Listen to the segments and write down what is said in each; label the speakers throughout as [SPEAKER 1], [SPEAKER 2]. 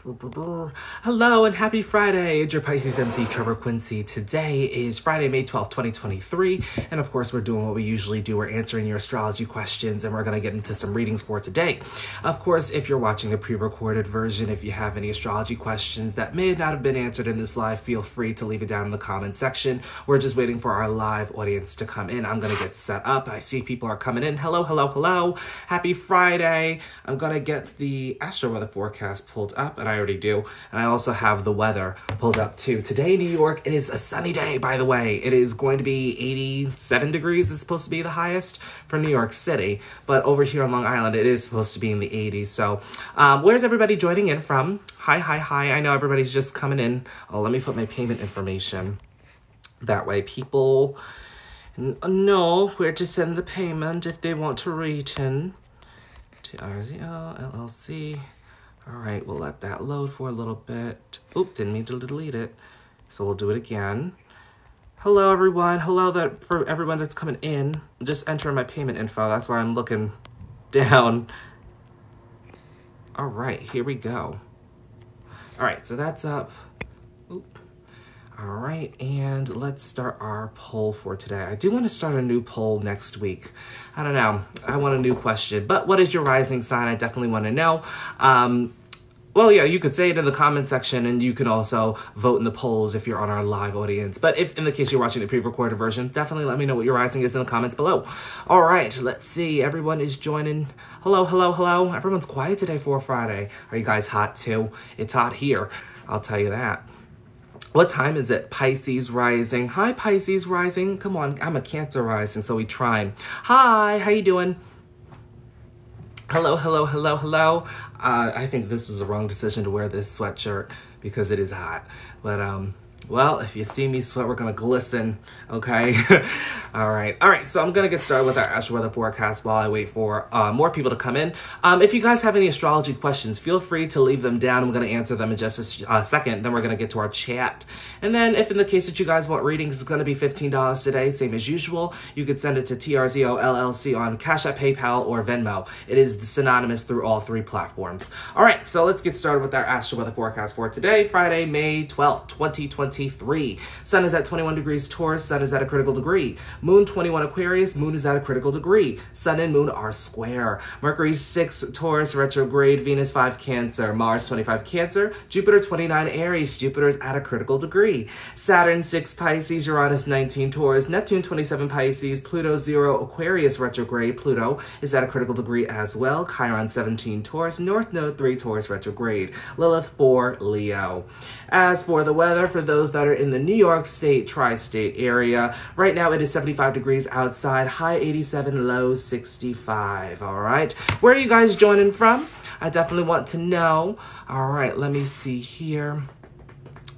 [SPEAKER 1] Hello and happy Friday. It's your Pisces MC, Trevor Quincy. Today is Friday, May 12th, 2023. And of course, we're doing what we usually do. We're answering your astrology questions and we're going to get into some readings for today. Of course, if you're watching the pre-recorded version, if you have any astrology questions that may not have been answered in this live, feel free to leave it down in the comment section. We're just waiting for our live audience to come in. I'm going to get set up. I see people are coming in. Hello, hello, hello. Happy Friday. I'm going to get the astro weather forecast pulled up, and I already do. And I also have the weather pulled up too. Today in New York, it is a sunny day, by the way. It is going to be 87 degrees is supposed to be the highest for New York City. But over here on Long Island, it is supposed to be in the 80s. So where's everybody joining in from? Hi, hi, hi. I know everybody's just coming in. Oh, let me put my payment information. That way people know where to send the payment if they want to return. TRZO LLC. All right, we'll let that load for a little bit. Oop, didn't mean to delete it. So we'll do it again. Hello, everyone. Hello for everyone that's coming in. Just entering my payment info. That's why I'm looking down. All right, here we go. All right, so that's up. Oop. All right, and let's start our poll for today. I do want to start a new poll next week. I don't know. I want a new question. But what is your rising sign? I definitely want to know. Well, yeah, you could say it in the comment section, and you can also vote in the polls if you're on our live audience. But if, in the case you're watching the pre-recorded version, definitely let me know what your rising is in the comments below. All right, let's see. Everyone is joining. Hello, hello, hello. Everyone's quiet today for a Friday. Are you guys hot too? It's hot here. I'll tell you that. What time is it? Pisces rising. Hi, Pisces rising. Come on, I'm a Cancer rising, so we try. Hi, how you doing? Hello, hello, hello, hello. I think this is the wrong decision to wear this sweatshirt because it is hot. But, well, if you see me sweat, we're going to glisten, okay? All right, so I'm going to get started with our astro weather forecast while I wait for more people to come in. If you guys have any astrology questions, feel free to leave them down. I'm going to answer them in just a second. Then we're going to get to our chat. And then if in the case that you guys want readings, it's going to be $15 today, same as usual. You could send it to TRZO LLC on Cash App, PayPal, or Venmo. It is synonymous through all three platforms. All right, so let's get started with our astro weather forecast for today, Friday, May 12th, 2023. Sun is at 21 degrees Taurus, Sun is at a critical degree. Moon 21 Aquarius, Moon is at a critical degree. Sun and Moon are square. Mercury 6 Taurus retrograde, Venus 5 Cancer, Mars 25 Cancer, Jupiter 29 Aries, Jupiter is at a critical degree. Saturn 6 Pisces, Uranus 19 Taurus, Neptune 27 Pisces, Pluto 0 Aquarius retrograde, Pluto is at a critical degree as well. Chiron 17 Taurus, North Node 3 Taurus retrograde, Lilith 4 Leo. As for the weather, for those that are in the New York State, tri-state area, right now it is 75 degrees outside, high 87, low 65, all right? Where are you guys joining from? I definitely want to know. All right, let me see here.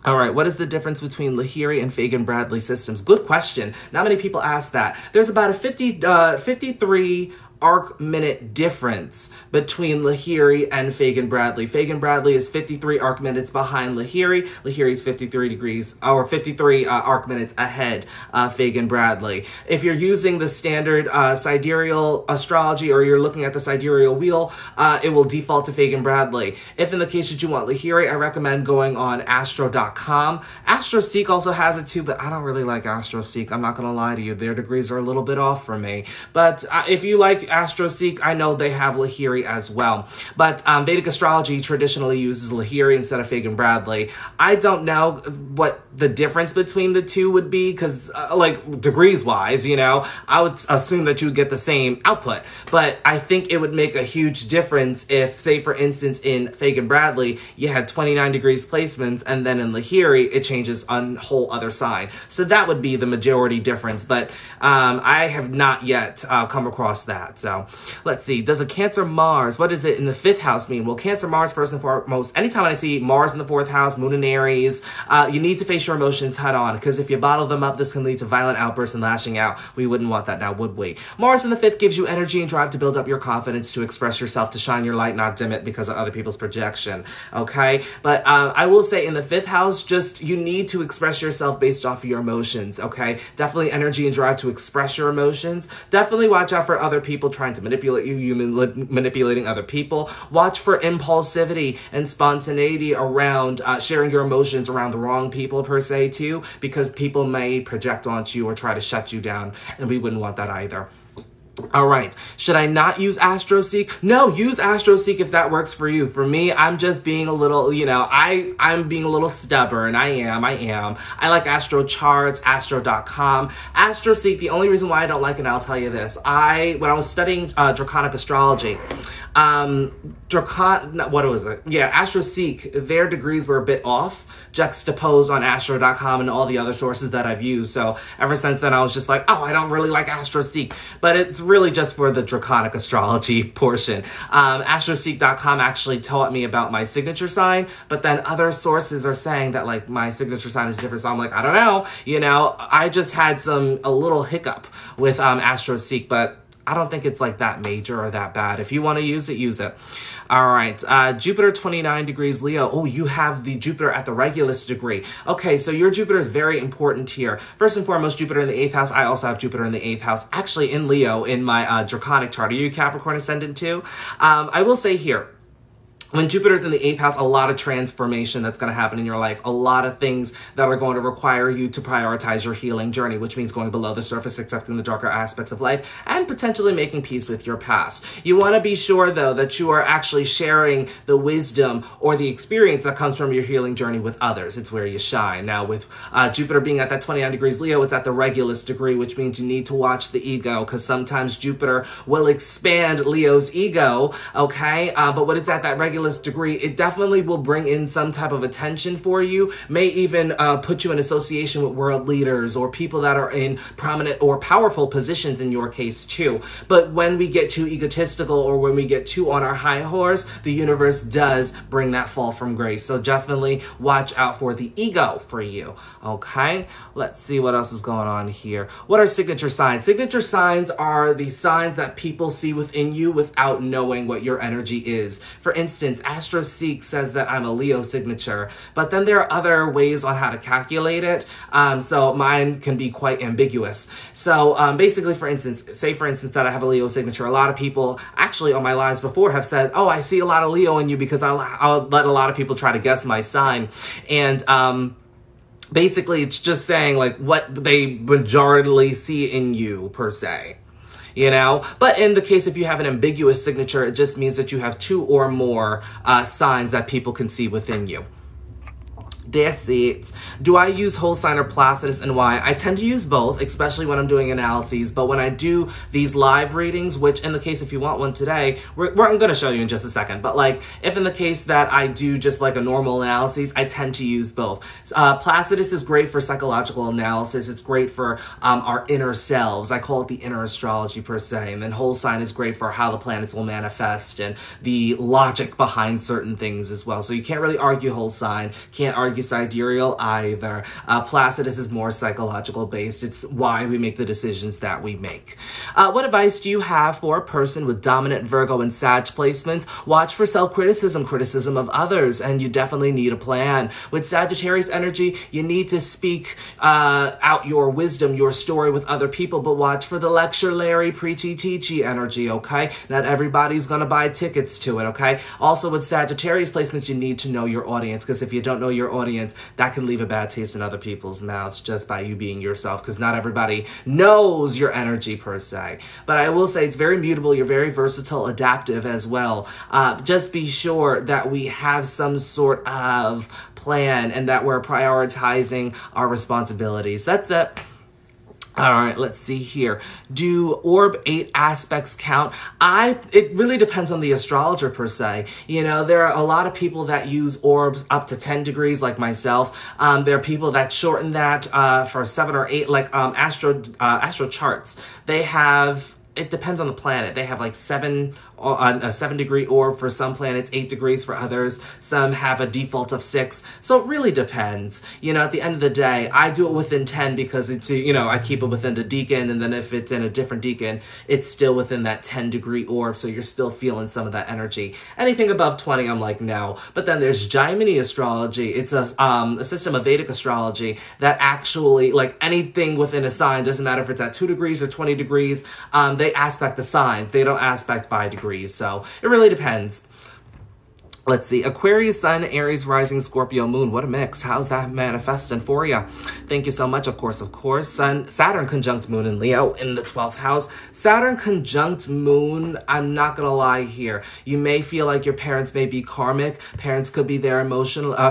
[SPEAKER 1] All right, what is the difference between Lahiri and Fagan-Bradley systems? Good question. Not many people ask that. There's about a 53 arc minute difference between Lahiri and Fagan-Bradley. Fagan-Bradley is 53 arc minutes behind Lahiri. Lahiri is 53 degrees or 53 arc minutes ahead of Fagan-Bradley. If you're using the standard sidereal astrology or you're looking at the sidereal wheel, it will default to Fagan-Bradley. If in the case that you want Lahiri, I recommend going on astro.com. AstroSeek also has it too, but I don't really like AstroSeek. I'm not going to lie to you. Their degrees are a little bit off for me. But if you like AstroSeek, I know they have Lahiri as well. But Vedic astrology traditionally uses Lahiri instead of Fagan-Bradley. I don't know what the difference between the two would be because, like, degrees-wise, you know, I would assume that you would get the same output. But I think it would make a huge difference if, say, for instance, in Fagan-Bradley, you had 29 degrees placements, and then in Lahiri, it changes on a whole other sign. So that would be the majority difference. But I have not yet come across that. So let's see. Does a Cancer Mars, what does it in the 5th house mean? Well, Cancer Mars, first and foremost, anytime I see Mars in the 4th house, Moon in Aries, you need to face your emotions head on because if you bottle them up, this can lead to violent outbursts and lashing out. We wouldn't want that now, would we? Mars in the 5th gives you energy and drive to build up your confidence, to express yourself, to shine your light, not dim it because of other people's projection. Okay? But I will say in the 5th house, just you need to express yourself based off of your emotions. Okay? Definitely energy and drive to express your emotions. Definitely watch out for other people people trying to manipulate you, you manipulating other people. Watch for impulsivity and spontaneity around sharing your emotions around the wrong people per se too, because people may project onto you or try to shut you down, and we wouldn't want that either. All right. Should I not use AstroSeek? No, use AstroSeek if that works for you. For me, I'm just being a little, I'm being a little stubborn. I am. I like Astro Charts, Astro.com. AstroSeek, the only reason why I don't like it, and I'll tell you this. When I was studying Draconic Astrology, AstroSeek, their degrees were a bit off, juxtaposed on Astro.com and all the other sources that I've used. So ever since then, I was just like, oh, I don't really like AstroSeek. But it's really just for the Draconic Astrology portion. AstroSeek.com actually taught me about my signature sign, but then other sources are saying that like my signature sign is different. So I'm like, I don't know. I just had a little hiccup with AstroSeek, but I don't think it's like that major or that bad. If you want to use it, use it. All right, Jupiter 29 degrees Leo. Oh, you have the Jupiter at the Regulus degree. Okay, so your Jupiter is very important here. First and foremost, Jupiter in the 8th house. I also have Jupiter in the 8th house, actually in Leo in my Draconic chart. Are you Capricorn ascendant too? I will say here, when Jupiter's in the 8th house, a lot of transformation that's going to happen in your life. A lot of things that are going to require you to prioritize your healing journey, which means going below the surface, accepting the darker aspects of life, and potentially making peace with your past. You want to be sure, though, that you are actually sharing the wisdom or the experience that comes from your healing journey with others. It's where you shine. Now, with Jupiter being at that 29 degrees Leo, it's at the Regulus degree, which means you need to watch the ego, because sometimes Jupiter will expand Leo's ego, okay? But when it's at that Regulus degree, it definitely will bring in some type of attention for you, may even put you in association with world leaders or people that are in prominent or powerful positions in your case too. But when we get too egotistical or when we get too on our high horse, the universe does bring that fall from grace. So definitely watch out for the ego for you. Okay, let's see what else is going on here. What are signature signs? Signature signs are the signs that people see within you without knowing what your energy is. For instance, AstroSeek says that I'm a Leo signature, but then there are other ways on how to calculate it. So mine can be quite ambiguous. So basically, for instance, say for instance that I have a Leo signature. A lot of people actually on my lives before have said, oh, I see a lot of Leo in you, because I'll let a lot of people try to guess my sign. And basically it's just saying like what they majorly see in you per se. But in the case if you have an ambiguous signature, it just means that you have 2 or more signs that people can see within you. That's it. Do I use whole sign or Placidus, and why? I tend to use both, especially when I'm doing analyses. But when I do these live readings, which in the case if you want one today, I'm going to show you in just a second. But like if in the case that I do just like a normal analysis, I tend to use both. Placidus is great for psychological analysis. It's great for our inner selves. I call it the inner astrology per se. And then whole sign is great for how the planets will manifest and the logic behind certain things as well. So you can't really argue whole sign, can't argue sidereal either. Placidus is more psychological based. It's why we make the decisions that we make. What advice do you have for a person with dominant Virgo and Sag placements? Watch for self-criticism, criticism of others, and you definitely need a plan. With Sagittarius energy, you need to speak out your wisdom, your story with other people, but watch for the lecture Larry, preachy teachy energy, okay? Not everybody's gonna buy tickets to it, okay? Also with Sagittarius placements, you need to know your audience, because if you don't know your audience, that can leave a bad taste in other people's mouths just by you being yourself, because not everybody knows your energy per se. But I will say it's very mutable. You're very versatile, adaptive as well. Just be sure that we have some sort of plan and that we're prioritizing our responsibilities. That's it. All right, let's see here. Do orb 8 aspects count? It really depends on the astrologer per se. There are a lot of people that use orbs up to 10 degrees like myself. There are people that shorten that for 7 or 8, like Astro Charts. They have, it depends on the planet. They have like 7 a 7-degree orb for some planets, 8 degrees for others. Some have a default of 6. So it really depends. At the end of the day, I do it within 10 because it's, I keep it within the decan, and then if it's in a different decan, it's still within that 10-degree orb, so you're still feeling some of that energy. Anything above 20, I'm like, no. But then there's Jaimini astrology. It's a system of Vedic astrology that actually, like anything within a sign, doesn't matter if it's at 2 degrees or 20 degrees, they aspect the signs. They don't aspect by degrees, so it really depends. Let's see, Aquarius Sun, Aries Rising, Scorpio Moon. What a mix. How's that manifesting for you? Thank you so much. Of course. Saturn conjunct Moon in Leo in the 12th house. Saturn conjunct Moon, I'm not going to lie here. You may feel like your parents may be karmic. Parents could be there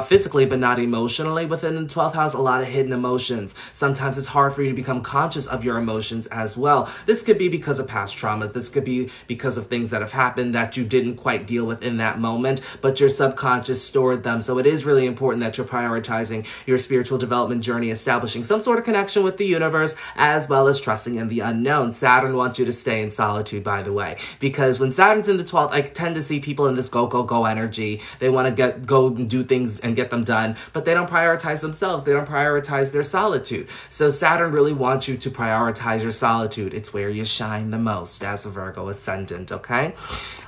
[SPEAKER 1] physically, but not emotionally. Within the 12th house, a lot of hidden emotions. Sometimes it's hard for you to become conscious of your emotions as well. This could be because of past traumas. This could be because of things that have happened that you didn't quite deal with in that moment, but your subconscious stored them. So it is really important that you're prioritizing your spiritual development journey, establishing some sort of connection with the universe, as well as trusting in the unknown. Saturn wants you to stay in solitude, by the way, because when Saturn's in the 12th, I tend to see people in this go, go, go energy. They want to go and do things and get them done, but they don't prioritize themselves. They don't prioritize their solitude. So Saturn really wants you to prioritize your solitude. It's where you shine the most as a Virgo ascendant, okay?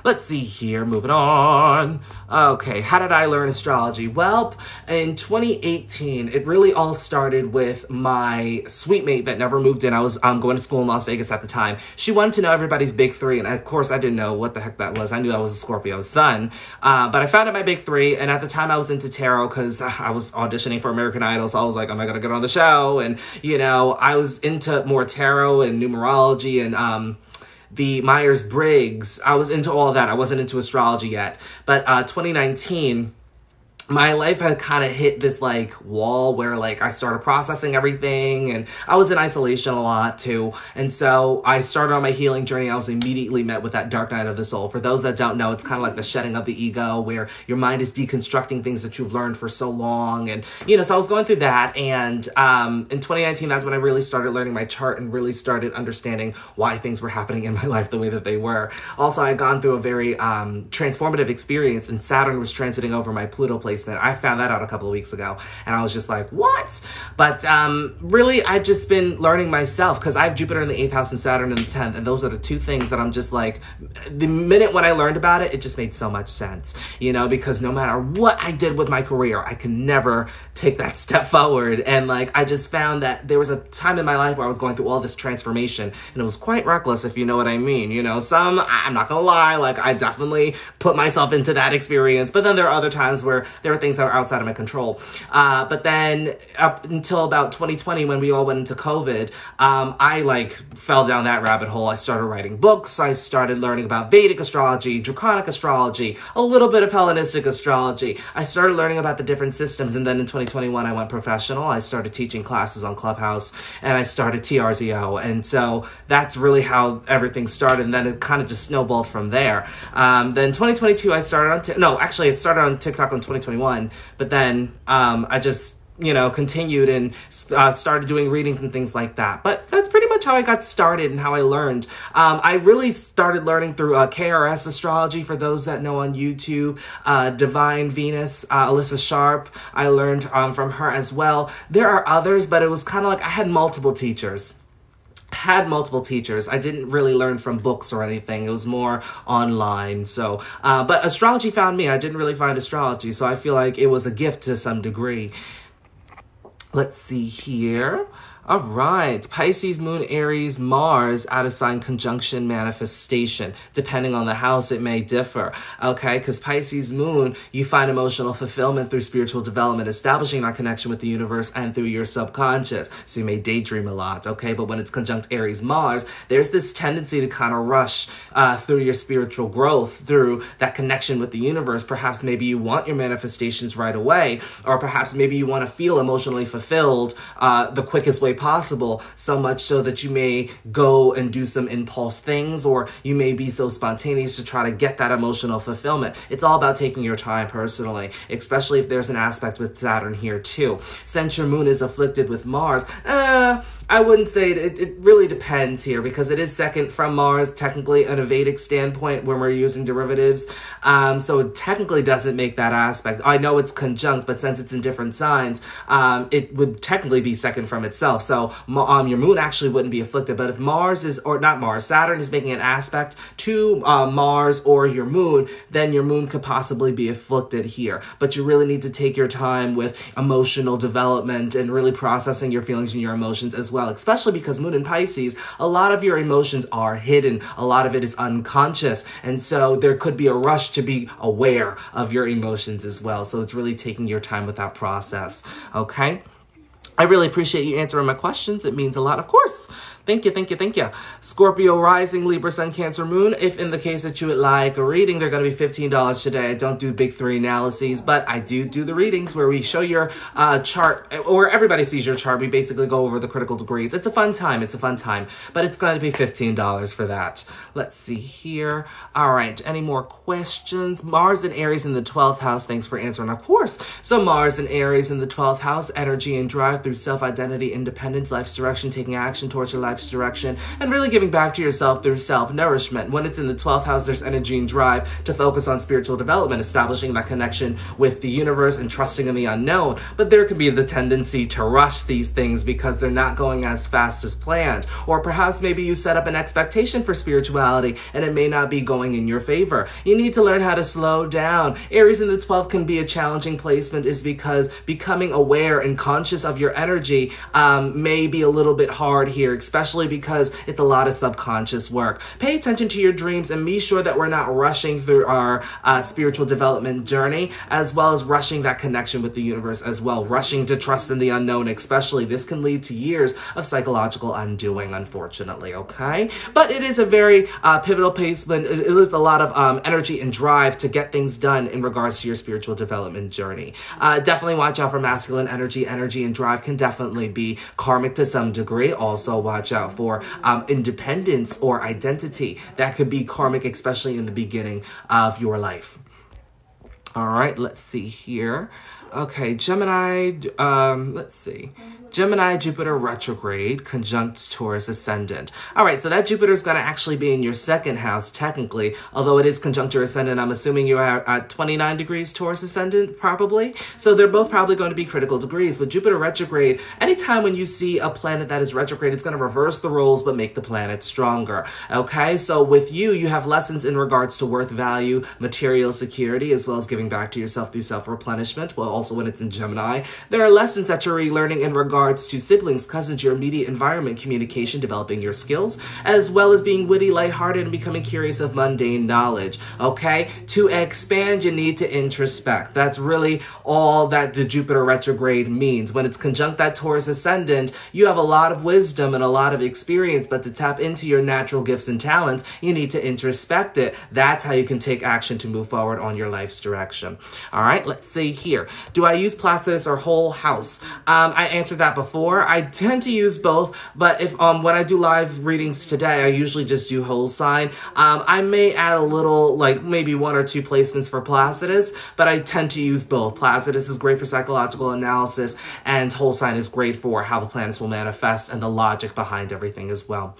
[SPEAKER 1] Let's see here, moving on. Okay, how did I learn astrology? Well, in 2018, it really all started with my sweet mate that never moved in. I was going to school in Las Vegas at the time. She wanted to know everybody's big 3, and of course, I didn't know what the heck that was. I knew I was a Scorpio sun, but I found out my big 3, and at the time, I was into tarot because I was auditioning for American Idol, so I was like, am I going to get on the show? And, I was into more tarot and numerology and the Myers-Briggs. I was into all of that. I wasn't into astrology yet. But 2019, my life had kind of hit this like wall where like I started processing everything, and I was in isolation a lot too. And so I started on my healing journey. I was immediately met with that dark night of the soul. For those that don't know, it's kind of like the shedding of the ego, where your mind is deconstructing things that you've learned for so long. And, so I was going through that. And in 2019, that's when I really started learning my chart and really started understanding why things were happening in my life the way that they were. Also, I had gone through a very transformative experience, and Saturn was transiting over my Pluto placement. I found that out a couple of weeks ago, and I was just like, what? But really, I've just been learning myself, because I have Jupiter in the 8th house and Saturn in the 10th, and those are the 2 things that I'm just like, the minute when I learned about it, it just made so much sense, because no matter what I did with my career, I could never take that step forward. And like, I just found that there was a time in my life where I was going through all this transformation, and it was quite reckless, if you know what I mean. I'm not gonna lie, like I definitely put myself into that experience, but then there are other times where there are things that are outside of my control. But then up until about 2020, when we all went into COVID, I like fell down that rabbit hole. I started writing books. I started learning about Vedic astrology, Draconic astrology, a little bit of Hellenistic astrology. I started learning about the different systems. And then in 2021, I went professional. I started teaching classes on Clubhouse, and I started TRZO. And so that's really how everything started. And then it kind of just snowballed from there. Then 2022, I started on, it started on TikTok in 2021, but then I just continued and started doing readings and things like that. But that's pretty much how I got started and how I learned. I really started learning through KRS astrology, for those that know on YouTube. Divine Venus, Alyssa Sharp, I learned from her as well. There are others, but it was kind of like I had multiple teachers. I didn't really learn from books or anything. It was more online. So, but astrology found me. I didn't really find astrology. So I feel like it was a gift to some degree. Let's see here. All right, Pisces, Moon, Aries, Mars, out of sign conjunction manifestation. Depending on the house, it may differ, okay? Because Pisces, Moon, you find emotional fulfillment through spiritual development, establishing our connection with the universe and through your subconscious. So you may daydream a lot, okay? But when it's conjunct Aries, Mars, there's this tendency to kind of rush through your spiritual growth, through that connection with the universe. Perhaps maybe you want your manifestations right away, or perhaps maybe you want to feel emotionally fulfilled the quickest way possible, so much so that you may go and do some impulse things, or you may be so spontaneous to try to get that emotional fulfillment. It's all about taking your time personally, especially if there's an aspect with Saturn here too. Since your moon is afflicted with Mars, I wouldn't say it really depends here, because it is second from Mars, technically, on a Vedic standpoint when we're using derivatives. So it technically doesn't make that aspect. I know it's conjunct, but since it's in different signs, it would technically be second from itself. So your moon actually wouldn't be afflicted. But if Mars is, or not Mars, Saturn is making an aspect to Mars or your moon, then your moon could possibly be afflicted here. But you really need to take your time with emotional development and really processing your feelings and your emotions as well, especially because Moon in Pisces, a lot of your emotions are hidden. A lot of it is unconscious. And so there could be a rush to be aware of your emotions as well. So it's really taking your time with that process. Okay. I really appreciate you answering my questions. It means a lot, of course. Thank you, thank you, thank you. Scorpio rising, Libra, Sun, Cancer, Moon. If in the case that you would like a reading, they're going to be $15 today. I don't do big three analyses, but I do the readings where we show your chart, or everybody sees your chart. We basically go over the critical degrees. It's a fun time. It's a fun time, but it's going to be $15 for that. Let's see here. All right, any more questions? Mars and Aries in the 12th house. Thanks for answering, of course. So Mars and Aries in the 12th house, energy and drive through self-identity, independence, life's direction, taking action towards your life's direction, and really giving back to yourself through self-nourishment. When it's in the 12th house, there's energy and drive to focus on spiritual development, establishing that connection with the universe and trusting in the unknown. But there can be the tendency to rush these things because they're not going as fast as planned. Or perhaps maybe you set up an expectation for spirituality and it may not be going in your favor. You need to learn how to slow down. Aries in the 12th can be a challenging placement, is because becoming aware and conscious of your energy may be a little bit hard here, especially because it's a lot of subconscious work. Pay attention to your dreams and be sure that we're not rushing through our spiritual development journey, as well as rushing that connection with the universe as well. Rushing to trust in the unknown, especially. This can lead to years of psychological undoing, unfortunately, okay? But it is a very pivotal placement. It is a lot of energy and drive to get things done in regards to your spiritual development journey. Definitely watch out for masculine energy. Energy and drive can definitely be karmic to some degree. Also watch out for independence or identity. That could be karmic, especially in the beginning of your life. All right, let's see here. Okay, Gemini, let's see. Gemini, Jupiter retrograde, conjunct Taurus ascendant. All right, so that Jupiter is going to actually be in your second house, technically, although it is conjunct your ascendant. I'm assuming you are at 29 degrees Taurus ascendant, probably. So they're both probably going to be critical degrees. But Jupiter retrograde, anytime when you see a planet that is retrograde, it's going to reverse the roles but make the planet stronger. Okay, so with you, you have lessons in regards to worth, value, material security, as well as giving back to yourself through self-replenishment. Well, also when it's in Gemini, there are lessons that you're relearning in regards to siblings, cousins, your immediate environment, communication, developing your skills, as well as being witty, lighthearted, and becoming curious of mundane knowledge, okay? To expand, you need to introspect. That's really all that the Jupiter retrograde means. When it's conjunct that Taurus ascendant, you have a lot of wisdom and a lot of experience, but to tap into your natural gifts and talents, you need to introspect it. That's how you can take action to move forward on your life's direction. All right, let's see here. Do I use Placidus or whole house? I answered that before. I tend to use both, but if when I do live readings today, I usually just do whole sign. I may add a little, like maybe 1 or 2 placements for Placidus, but I tend to use both. Placidus is great for psychological analysis, and whole sign is great for how the planets will manifest and the logic behind everything as well.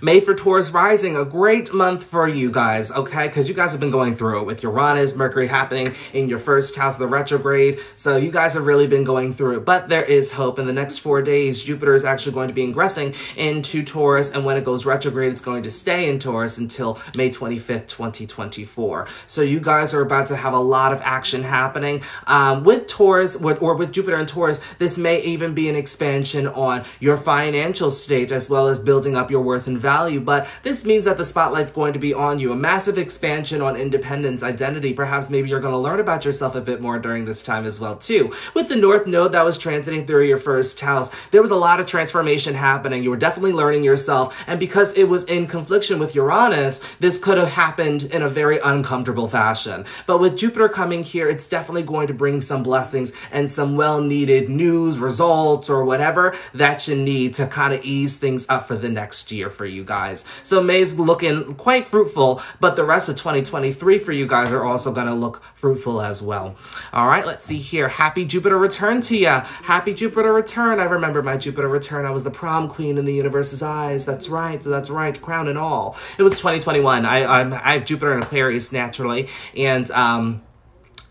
[SPEAKER 1] May for Taurus rising, a great month for you guys, okay? Because you guys have been going through it with Uranus, Mercury happening in your first house of the retrograde. So you guys have really been going through it. But there is hope. In the next 4 days, Jupiter is actually going to be ingressing into Taurus. And when it goes retrograde, it's going to stay in Taurus until May 25th, 2024. So you guys are about to have a lot of action happening. With Taurus, with Jupiter and Taurus, this may even be an expansion on your financial state, as well as building up your worth and value, but this means that the spotlight's going to be on you. A massive expansion on independence, identity. Perhaps maybe you're going to learn about yourself a bit more during this time as well, too. With the North Node that was transiting through your first house, there was a lot of transformation happening. You were definitely learning yourself, and because it was in confliction with Uranus, this could have happened in a very uncomfortable fashion. But with Jupiter coming here, it's definitely going to bring some blessings and some well-needed news, results, or whatever that you need to kind of ease things up for the next year. for you guys. So May's looking quite fruitful, but the rest of 2023 for you guys are also going to look fruitful as well. All right, let's see here. Happy Jupiter return to ya. Happy Jupiter return. I remember my Jupiter return. I was the prom queen in the universe's eyes. That's right. That's right. Crown and all. It was 2021. I have Jupiter in Aquarius naturally, and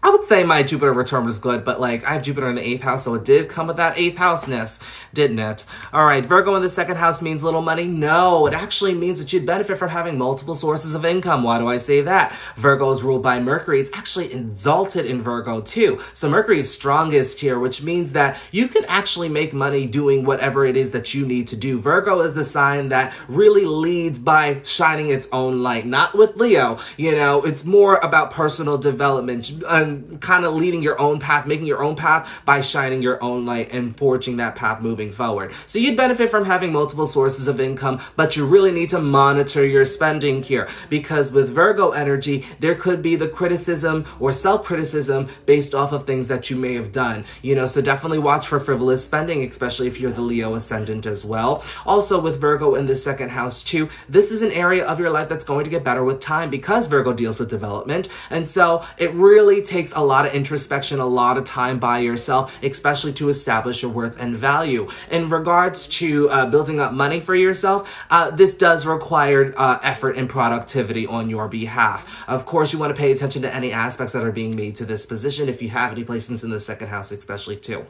[SPEAKER 1] I would say my Jupiter return was good, but like I have Jupiter in the 8th house, so it did come with that 8th house-ness, didn't it? All right, Virgo in the 2nd house means little money? No, it actually means that you'd benefit from having multiple sources of income. Why do I say that? Virgo is ruled by Mercury. It's actually exalted in Virgo too. So Mercury is strongest here, which means that you can actually make money doing whatever it is that you need to do. Virgo is the sign that really leads by shining its own light, not with Leo. You know, it's more about personal development and kind of leading your own path, making your own path by shining your own light and forging that path moving forward. So you'd benefit from having multiple sources of income, but you really need to monitor your spending here, because with Virgo energy, there could be the criticism or self-criticism based off of things that you may have done, you know, so definitely watch for frivolous spending, especially if you're the Leo ascendant as well. Also with Virgo in the 2nd house too, this is an area of your life that's going to get better with time because Virgo deals with development. And so it really takes a lot of introspection, a lot of time by yourself, especially to establish your worth and value. In regards to building up money for yourself, this does require effort and productivity on your behalf. Of course, you want to pay attention to any aspects that are being made to this position if you have any placements in the 2nd house, especially too.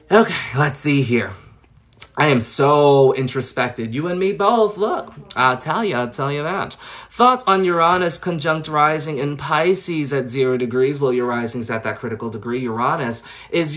[SPEAKER 1] Okay, let's see here. I am so introspected. You and me both. Look, I'll tell you that. Thoughts on Uranus conjunct rising in Pisces at 0 degrees. Well, your rising's at that critical degree. Uranus, is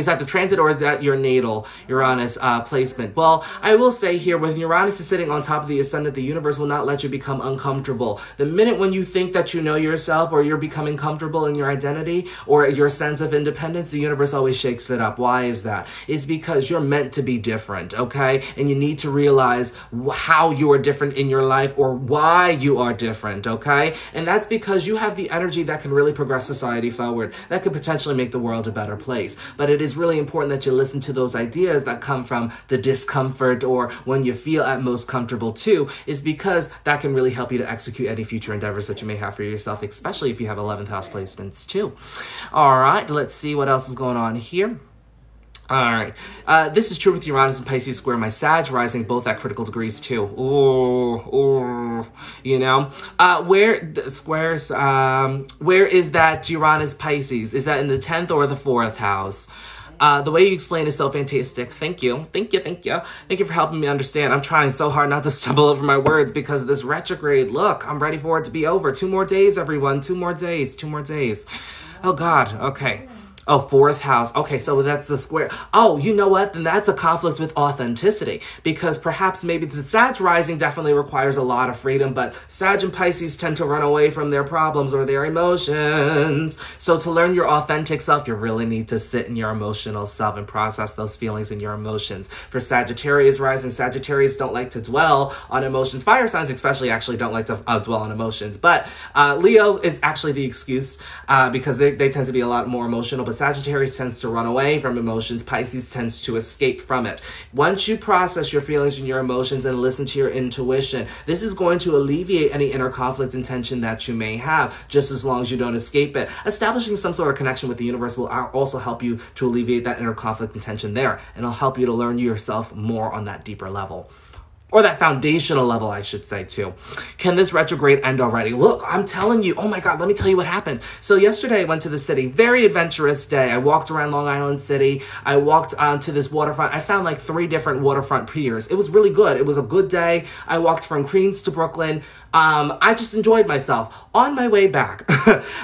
[SPEAKER 1] that the transit or that your natal Uranus placement? Well, I will say here, when Uranus is sitting on top of the ascendant, the universe will not let you become uncomfortable. The minute when you think that you know yourself or you're becoming comfortable in your identity or your sense of independence, the universe always shakes it up. Why is that? It's because you're meant to be different, okay? And you need to realize how you are different in your life or why you are different, okay? And that's because you have the energy that can really progress society forward, that could potentially make the world a better place. But it is really important that you listen to those ideas that come from the discomfort or when you feel at most comfortable too, is because that can really help you to execute any future endeavors that you may have for yourself, especially if you have 11th house placements too. All right, let's see what else is going on here. All right, this is true with Uranus and Pisces square my Sag rising, both at critical degrees too. Ooh, you know, where is that Uranus Pisces? Is that in the 10th or the 4th house? The way you explain is so fantastic. Thank you. Thank you for helping me understand. I'm trying so hard not to stumble over my words because of this retrograde. Look, I'm ready for it to be over. 2 more days, everyone. 2 more days. Oh, God. Okay. Oh, 4th house. Okay, so that's the square. Oh, you know what? Then that's a conflict with authenticity, because perhaps maybe the Sag rising definitely requires a lot of freedom, but Sag and Pisces tend to run away from their problems or their emotions. So to learn your authentic self, you really need to sit in your emotional self and process those feelings and your emotions. For Sagittarius rising, Sagittarius don't like to dwell on emotions. Fire signs especially actually don't like to dwell on emotions. But Leo is actually the excuse because they tend to be a lot more emotional. But Sagittarius tends to run away from emotions. Pisces tends to escape from it. Once you process your feelings and your emotions and listen to your intuition, this is going to alleviate any inner conflict and tension that you may have, just as long as you don't escape it. Establishing some sort of connection with the universe will also help you to alleviate that inner conflict and tension there, and it'll help you to learn yourself more on that deeper level. Or that foundational level, I should say, too. Can this retrograde end already? Look, I'm telling you, oh my God, let me tell you what happened. So yesterday I went to the city, very adventurous day. I walked around Long Island City. I walked to this waterfront. I found like 3 different waterfront piers. It was really good. It was a good day. I walked from Queens to Brooklyn. I just enjoyed myself. On my way back,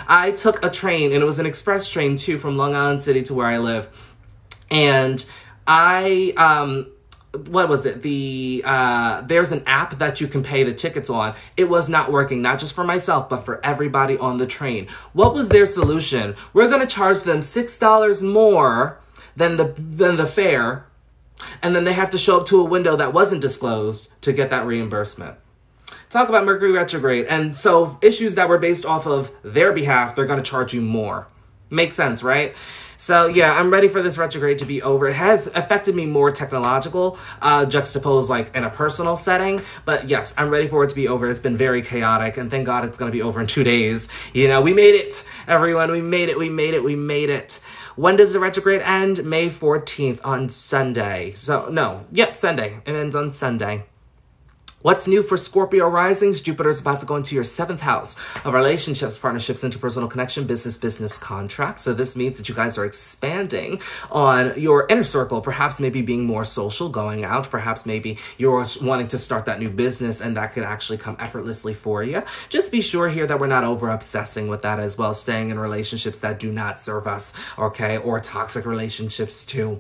[SPEAKER 1] I took a train, and it was an express train too, from Long Island City to where I live. And what was it? There's an app that you can pay the tickets on. It was not working, not just for myself, but for everybody on the train. What was their solution? We're going to charge them $6 more than the fare, and then they have to show up to a window that wasn't disclosed to get that reimbursement. Talk about Mercury retrograde. And so issues that were based off of their behalf, they're going to charge you more. Makes sense, right? So yeah, I'm ready for this retrograde to be over. It has affected me more technological, juxtaposed like in a personal setting. But yes, I'm ready for it to be over. It's been very chaotic, and thank God it's going to be over in 2 days. You know, we made it, everyone. We made it. We made it. We made it. When does the retrograde end? May 14th on Sunday. So no, yep, Sunday. It ends on Sunday. What's new for Scorpio risings? Jupiter is about to go into your 7th house of relationships, partnerships, interpersonal connection, business contracts. So this means that you guys are expanding on your inner circle, perhaps maybe being more social, going out, perhaps maybe you're wanting to start that new business and that could actually come effortlessly for you. Just be sure here that we're not over obsessing with that as well, staying in relationships that do not serve us, okay, or toxic relationships too.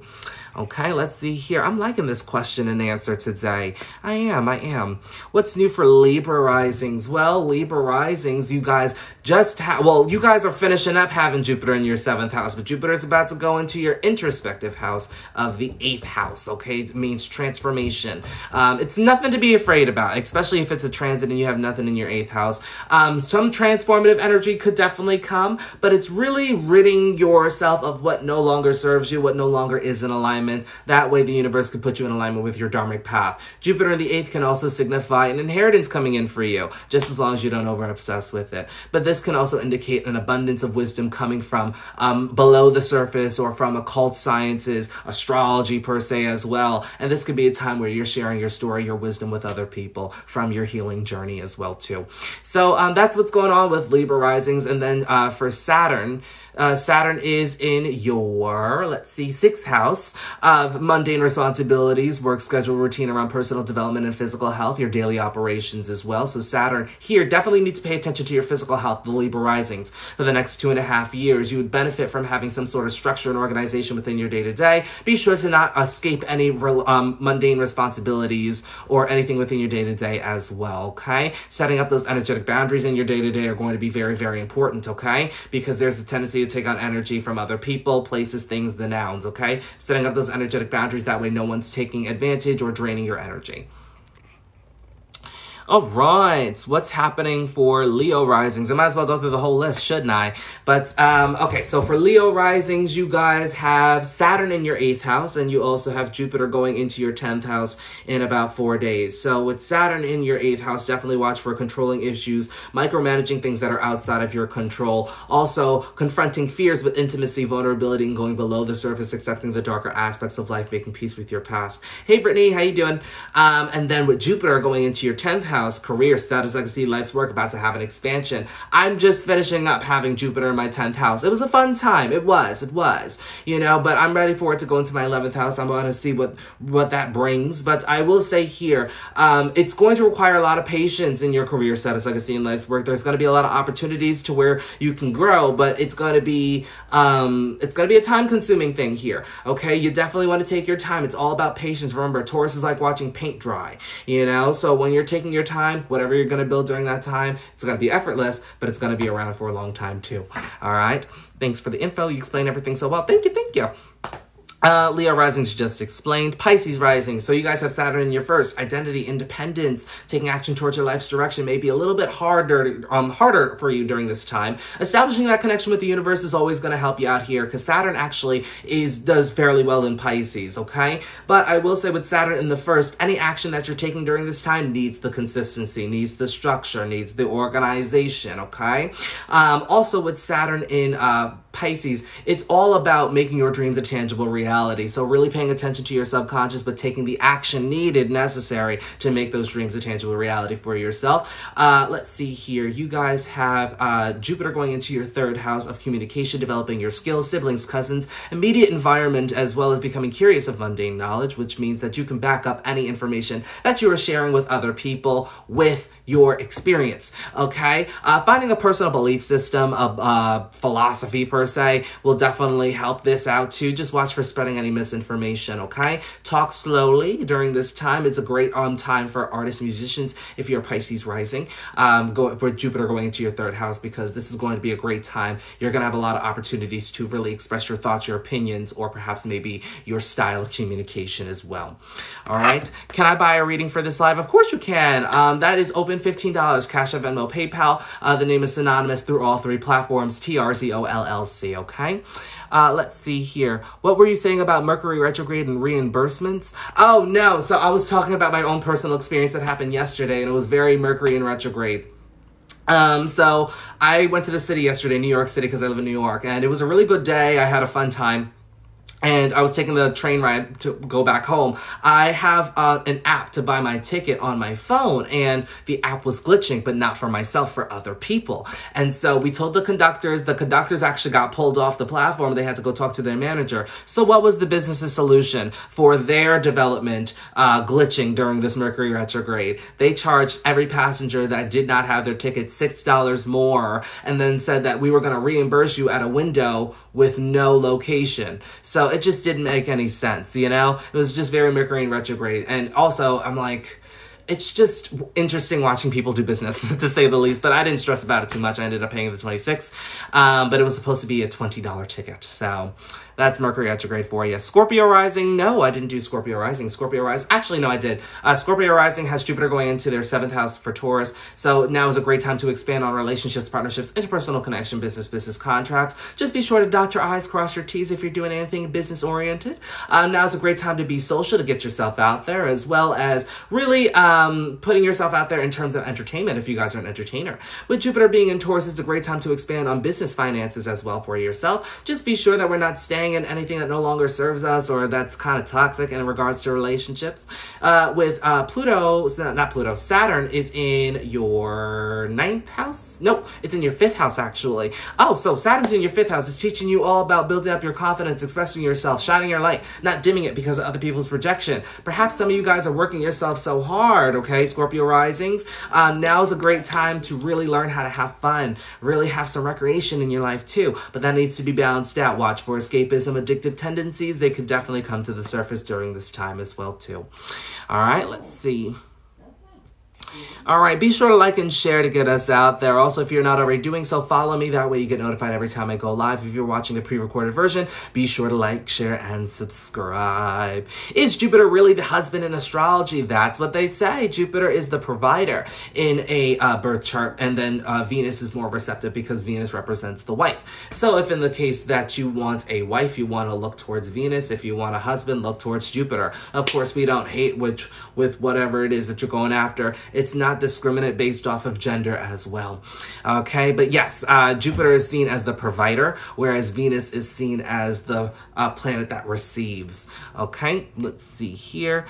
[SPEAKER 1] Okay, let's see here. I'm liking this question and answer today. I am. What's new for Libra risings? Well, Libra risings, you guys you guys are finishing up having Jupiter in your 7th house, but Jupiter is about to go into your introspective house of the 8th house, okay? It means transformation. It's nothing to be afraid about, especially if it's a transit and you have nothing in your 8th house. Some transformative energy could definitely come, but it's really ridding yourself of what no longer serves you, what no longer is in alignment. That way the universe could put you in alignment with your dharmic path. Jupiter in the 8th can also signify an inheritance coming in for you, just as long as you don't over obsess with it. But this can also indicate an abundance of wisdom coming from below the surface or from occult sciences, astrology per se as well. And this could be a time where you're sharing your story, your wisdom with other people from your healing journey as well too. So that's what's going on with Libra risings. And then for Saturn, Saturn is in your, 6th house of mundane responsibilities, work schedule, routine around personal development and physical health, your daily operations as well. So Saturn here definitely needs to pay attention to your physical health, the Libra risings. For the next 2.5 years, you would benefit from having some sort of structure and organization within your day-to-day. Be sure to not escape any mundane responsibilities or anything within your day-to-day as well, okay? Setting up those energetic boundaries in your day-to-day are going to be very, very important, okay? Because there's a tendency to take on energy from other people, places, things, the nouns, okay? Setting up those energetic boundaries, that way no one's taking advantage or draining your energy. All right, what's happening for Leo risings? I might as well go through the whole list, shouldn't I? But, okay, so for Leo risings, you guys have Saturn in your 8th house, and you also have Jupiter going into your 10th house in about 4 days. So with Saturn in your 8th house, definitely watch for controlling issues, micromanaging things that are outside of your control, also confronting fears with intimacy, vulnerability, and going below the surface, accepting the darker aspects of life, making peace with your past. Hey, Brittany, how you doing? And then with Jupiter going into your 10th house, career, status, legacy, life's work, about to have an expansion. I'm just finishing up having Jupiter in my 10th house. It was a fun time. It was, you know, but I'm ready for it to go into my 11th house. I'm going to see what that brings. But I will say here, it's going to require a lot of patience in your career, status, legacy, and life's work. There's going to be a lot of opportunities to where you can grow, but it's going to be a time-consuming thing here, okay? You definitely want to take your time. It's all about patience. Remember, Taurus is like watching paint dry, you know? So when you're taking your time, whatever you're going to build during that time, it's going to be effortless, but it's going to be around for a long time too. All right. Thanks for the info. You explained everything so well. Thank you. Leo risings just explained. Pisces rising. So you guys have Saturn in your 1st. Identity, independence, taking action towards your life's direction may be a little bit harder for you during this time. Establishing that connection with the universe is always going to help you out here, because Saturn actually does fairly well in Pisces, okay? But I will say with Saturn in the 1st, any action that you're taking during this time needs the consistency, needs the structure, needs the organization, okay? Also with Saturn in Pisces, it's all about making your dreams a tangible reality. So really paying attention to your subconscious, but taking the action necessary to make those dreams a tangible reality for yourself. Let's see here. You guys have Jupiter going into your 3rd house of communication, developing your skills, siblings, cousins, immediate environment, as well as becoming curious of mundane knowledge, which means that you can back up any information that you are sharing with other people with your experience, okay? Finding a personal belief system, a philosophy per se, will definitely help this out too. Just watch for spreading any misinformation, okay? Talk slowly during this time. It's a great time for artists, musicians, if you're Pisces rising, for Jupiter going into your 3rd house, because this is going to be a great time. You're going to have a lot of opportunities to really express your thoughts, your opinions, or perhaps maybe your style of communication as well. All right? Can I buy a reading for this live? Of course you can. That is open $15, Cash App, Venmo, PayPal. The name is synonymous through all 3 platforms, TRZO LLC. see, okay? Let's see here. What were you saying about Mercury retrograde and reimbursements? Oh, no. So I was talking about my own personal experience that happened yesterday, and it was very Mercury in retrograde. So I went to the city yesterday, New York City, because I live in New York, and it was a really good day. I had a fun time. And I was taking the train ride to go back home. I have an app to buy my ticket on my phone, and the app was glitching, but not for myself, for other people. And so we told the conductors actually got pulled off the platform. They had to go talk to their manager. So what was the business's solution for their development glitching during this Mercury retrograde? They charged every passenger that did not have their ticket $6 more, and then said that we were going to reimburse you at a window with no location. So it just didn't make any sense, you know? It was just very Mercury in retrograde. And also, I'm like, it's just interesting watching people do business, to say the least. But I didn't stress about it too much. I ended up paying the $26. But it was supposed to be a $20 ticket. So that's Mercury retrograde for you. Scorpio rising. No, I didn't do Scorpio rising. Scorpio rising. Actually, no, I did. Scorpio rising has Jupiter going into their 7th house for Taurus. So now is a great time to expand on relationships, partnerships, interpersonal connection, business contracts. Just be sure to dot your I's, cross your T's if you're doing anything business oriented. Now is a great time to be social, to get yourself out there, as well as really putting yourself out there in terms of entertainment if you guys are an entertainer. With Jupiter being in Taurus, it's a great time to expand on business finances as well for yourself. Just be sure that we're not staying in anything that no longer serves us or that's kind of toxic in regards to relationships. With Pluto, not Pluto, Saturn is in your 9th house? No, it's in your 5th house, actually. Oh, so Saturn's in your 5th house. It's teaching you all about building up your confidence, expressing yourself, shining your light, not dimming it because of other people's projection. Perhaps some of you guys are working yourself so hard, okay, Scorpio risings. Now is a great time to really learn how to have fun, really have some recreation in your life too, but that needs to be balanced out. Watch for escapism, addictive tendencies. They could definitely come to the surface during this time as well too. All right, let's see. All right, be sure to like and share to get us out there. Also, if you're not already doing so, follow me. That way you get notified every time I go live. If you're watching the pre-recorded version, be sure to like, share, and subscribe. Is Jupiter really the husband in astrology? That's what they say. Jupiter is the provider in a birth chart, and then Venus is more receptive because Venus represents the wife. So if in the case that you want a wife, you want to look towards Venus. If you want a husband, look towards Jupiter. Of course, we don't hate with whatever it is that you're going after. It's not discriminate based off of gender as well. Okay, but yes, Jupiter is seen as the provider, whereas Venus is seen as the planet that receives. Okay, let's see here.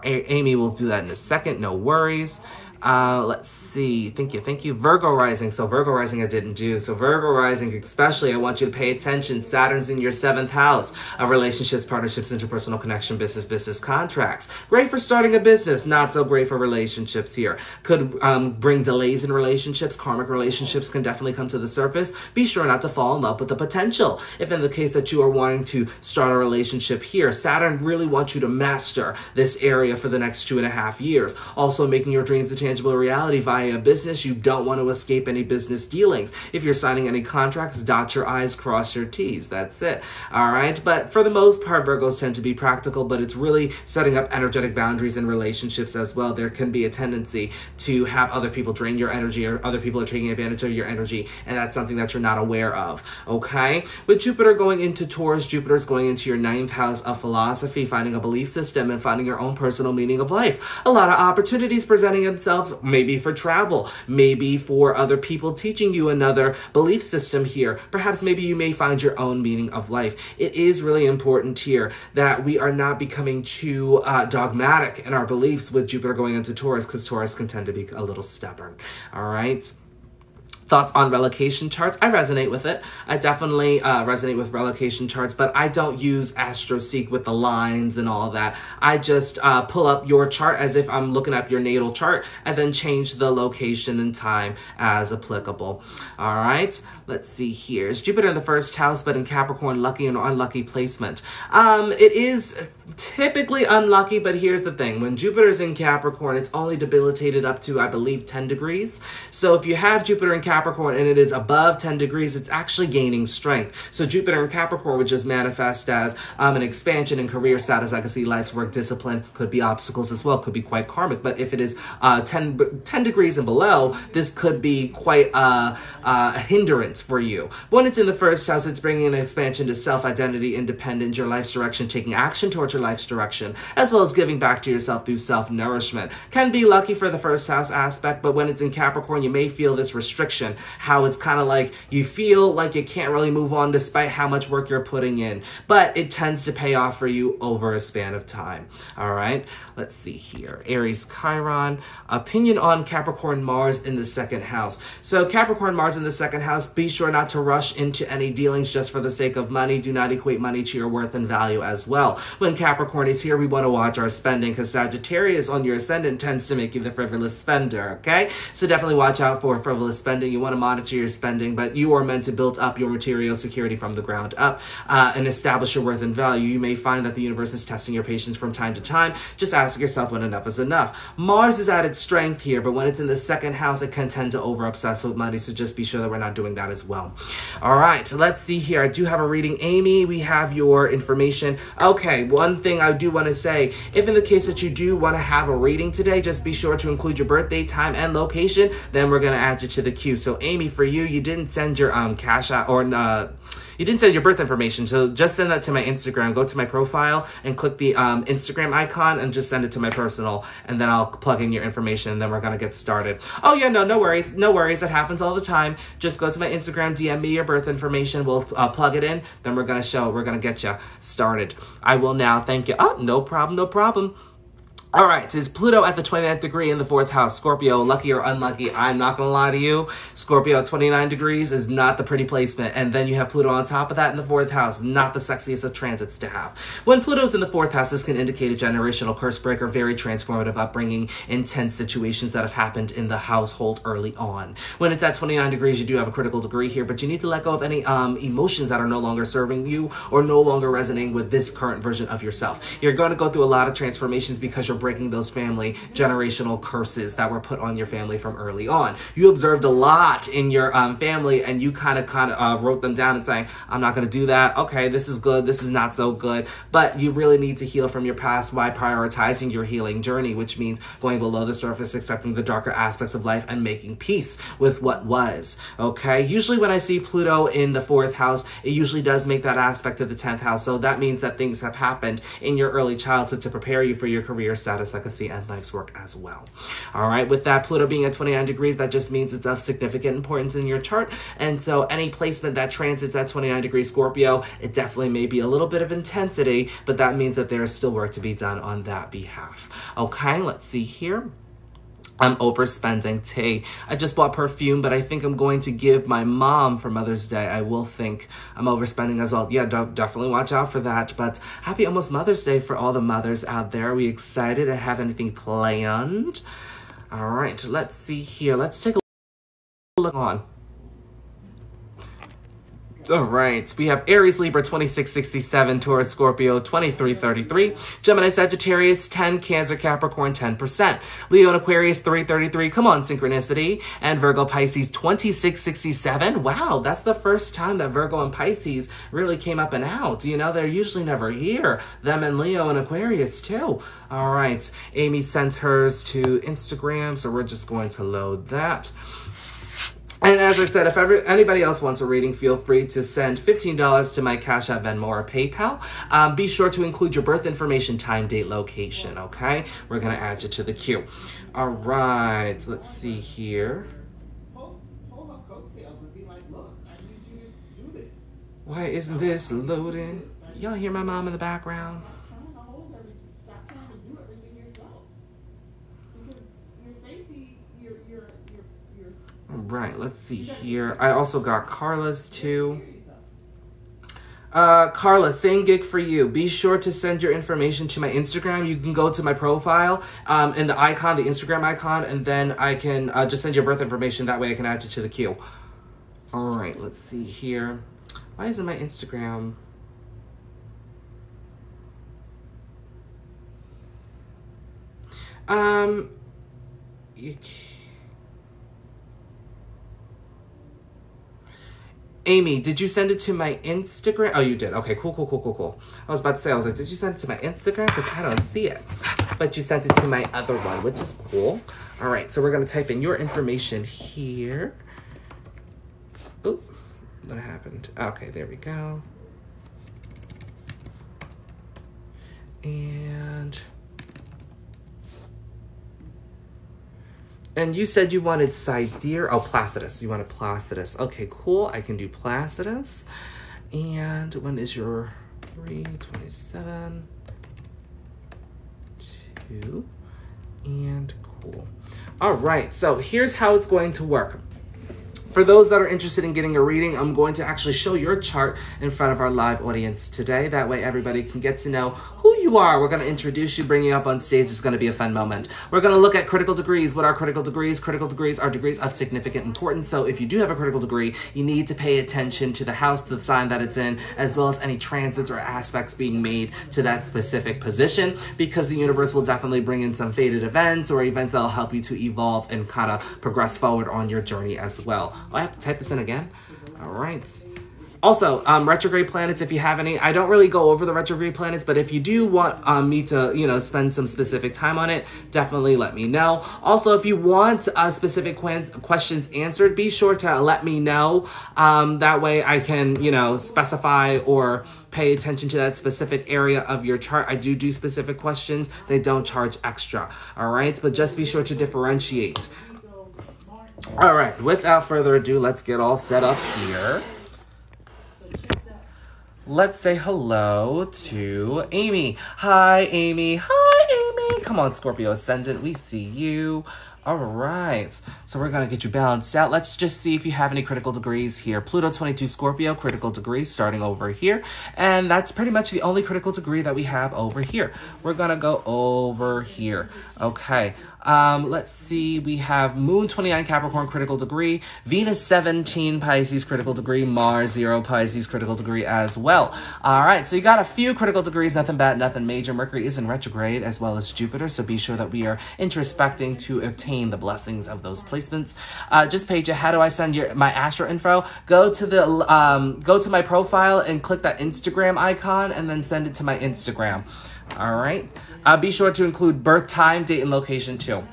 [SPEAKER 1] Amy will do that in a second, no worries. Let's see. Thank you. Virgo rising. So Virgo rising I didn't do. So Virgo rising, especially, I want you to pay attention. Saturn's in your 7th house of relationships, partnerships, interpersonal connection, business contracts. Great for starting a business. Not so great for relationships here. Could bring delays in relationships. Karmic relationships can definitely come to the surface. Be sure not to fall in love with the potential. If in the case that you are wanting to start a relationship here, Saturn really wants you to master this area for the next 2.5 years. Also making your dreams a tangible reality via a business. You don't want to escape any business dealings. If you're signing any contracts, dot your I's, cross your T's. That's it. All right. But for the most part, Virgos tend to be practical, but it's really setting up energetic boundaries in relationships as well. There can be a tendency to have other people drain your energy, or other people are taking advantage of your energy, and that's something that you're not aware of. Okay. With Jupiter going into Taurus, Jupiter is going into your 9th house of philosophy, finding a belief system and finding your own personal meaning of life. A lot of opportunities presenting themselves, maybe for travel, maybe for other people teaching you another belief system here. Perhaps maybe you may find your own meaning of life. It is really important here that we are not becoming too dogmatic in our beliefs with Jupiter going into Taurus, because Taurus can tend to be a little stubborn. All right. Thoughts on relocation charts? I resonate with it. I definitely resonate with relocation charts, but I don't use AstroSeek with the lines and all that. I just pull up your chart as if I'm looking up your natal chart and then change the location and time as applicable. All right, let's see here. Is Jupiter in the 1st house, but in Capricorn, lucky and unlucky placement? It is typically unlucky, but here's the thing. When Jupiter's in Capricorn, it's only debilitated up to, I believe, 10 degrees. So if you have Jupiter in Capricorn, Capricorn and it is above 10 degrees, it's actually gaining strength. So Jupiter in Capricorn would just manifest as an expansion in career status, legacy, life's work, discipline. Could be obstacles as well, could be quite karmic. But if it is 10 degrees and below, this could be quite a hindrance for you. When it's in the first house, it's bringing an expansion to self-identity, independence, your life's direction, taking action towards your life's direction, as well as giving back to yourself through self-nourishment. Can be lucky for the first house aspect, but when it's in Capricorn, you may feel this restriction, how it's kind of like you feel like you can't really move on despite how much work you're putting in, but it tends to pay off for you over a span of time. All right, let's see here. Aries Chiron, opinion on Capricorn Mars in the second house. So Capricorn Mars in the second house, be sure not to rush into any dealings just for the sake of money. Do not equate money to your worth and value as well. When Capricorn is here, we want to watch our spending because Sagittarius on your ascendant tends to make you the frivolous spender, okay? So definitely watch out for frivolous spending. You want to monitor your spending, but you are meant to build up your material security from the ground up and establish your worth and value. You may find that the universe is testing your patience from time to time. Just ask yourself when enough is enough. Mars is at its strength here, but when it's in the second house, it can tend to over-obsess with money, so just be sure that we're not doing that as well. All right, let's see here. I do have a reading. Amy, we have your information. Okay, one thing I do want to say, if in the case that you do want to have a reading today, just be sure to include your birthday, time, and location. Then we're going to add you to the queue. So Amy, for you, you didn't send your cash out or you didn't send your birth information, so just send that to my Instagram. Go to my profile and click the Instagram icon and just send it to my personal, and then I'll plug in your information, and then we're gonna get started. Oh yeah, no worries, no worries. It happens all the time. Just go to my Instagram, DM me your birth information. We'll plug it in. Then we're gonna get you started. I will now thank you. Oh, no problem, no problem. All right, so is Pluto at the 29th degree in the 4th house. Scorpio, lucky or unlucky, I'm not going to lie to you. Scorpio at 29 degrees is not the pretty placement. And then you have Pluto on top of that in the 4th house. Not the sexiest of transits to have. When Pluto's in the 4th house, this can indicate a generational curse breaker, very transformative upbringing, intense situations that have happened in the household early on. When it's at 29 degrees, you do have a critical degree here, but you need to let go of any emotions that are no longer serving you or no longer resonating with this current version of yourself. You're going to go through a lot of transformations because you're breaking those family generational curses that were put on your family from early on. You observed a lot in your family, and you kind of wrote them down and saying, I'm not going to do that. Okay, this is good. This is not so good. But you really need to heal from your past by prioritizing your healing journey, which means going below the surface, accepting the darker aspects of life, and making peace with what was. Okay, usually when I see Pluto in the 4th house, it usually does make that aspect of the 10th house. So that means that things have happened in your early childhood to prepare you for your career status, legacy, and life's work as well. All right, with that Pluto being at 29 degrees, that just means it's of significant importance in your chart. And so any placement that transits at 29 degrees Scorpio, it definitely may be a little bit of intensity, but that means that there is still work to be done on that behalf. Okay, let's see here. I'm overspending. Tay, I just bought perfume, but I think I'm going to give my mom for Mother's Day. I will think I'm overspending as well. Yeah, definitely watch out for that. But happy almost Mother's Day for all the mothers out there. Are we excited to have anything planned? All right, let's see here. Let's take a look on. All right, we have Aries, Libra, 2667, Taurus, Scorpio, 2333, Gemini, Sagittarius, 10, Cancer, Capricorn, 10%, Leo and Aquarius, 333, come on, synchronicity, and Virgo, Pisces, 2667. Wow, that's the first time that Virgo and Pisces really came up and out. You know, they're usually never here. Them and Leo and Aquarius, too. All right, Amy sent hers to Instagram, so we're just going to load that. And as I said, if anybody else wants a reading, feel free to send $15 to my Cash App, Venmo, or PayPal. Be sure to include your birth information, time, date, location, okay? We're going to add you to the queue. All right, let's see here. Why isn't this loading? Y'all hear my mom in the background? Right, let's see here. I also got Carla's too. Carla, same gig for you. Be sure to send your information to my Instagram. You can go to my profile in the icon, the Instagram icon, and then I can just send your birth information. That way I can add you to the queue. All right, let's see here. Why isn't my Instagram? You Amy, did you send it to my Instagram? Oh, you did. Okay, cool. I was about to say, I was like, did you send it to my Instagram? Because I don't see it. But you sent it to my other one, which is cool. All right, so we're going to type in your information here. Oh, what happened? Okay, there we go. And you said you wanted Sidereal. Oh, Placidus. You wanted Placidus. Okay, cool. I can do Placidus. And when is your 3/27? 2. And cool. All right, so here's how it's going to work. For those that are interested in getting a reading, I'm going to actually show your chart in front of our live audience today. That way everybody can get to know who you are. We're going to introduce you, bring you up on stage. It's going to be a fun moment. We're going to look at critical degrees. What are critical degrees? Critical degrees are degrees of significant importance. So if you do have a critical degree, you need to pay attention to the house, to the sign that it's in, as well as any transits or aspects being made to that specific position, because the universe will definitely bring in some fated events or events that will help you to evolve and kind of progress forward on your journey as well. Oh, I have to type this in again? All right. Also, retrograde planets, if you have any, I don't really go over the retrograde planets, but if you do want me to, spend some specific time on it, definitely let me know. Also, if you want specific questions answered, be sure to let me know. That way I can, specify or pay attention to that specific area of your chart. I do specific questions. They don't charge extra. All right. But just be sure to differentiate. All right. Without further ado, let's get all set up here. Let's say hello to Amy. Hi, Amy. Hi, Amy. Come on, Scorpio Ascendant. We see you. All right. So we're going to get you balanced out. Let's just see if you have any critical degrees here. Pluto 22 Scorpio, critical degree starting over here. And that's pretty much the only critical degree that we have over here. We're going to go over here. Okay. Let's see. We have Moon 29 Capricorn critical degree, Venus 17 Pisces critical degree, Mars 0 Pisces critical degree as well. All right. So you got a few critical degrees, nothing bad, nothing major. Mercury is in retrograde as well as Jupiter. So be sure that we are introspecting to obtain the blessings of those placements. Just Paige, how do I send my astro info? Go to my profile and click that Instagram icon and then send it to my Instagram. All right. Be sure to include birth time, date, and location too.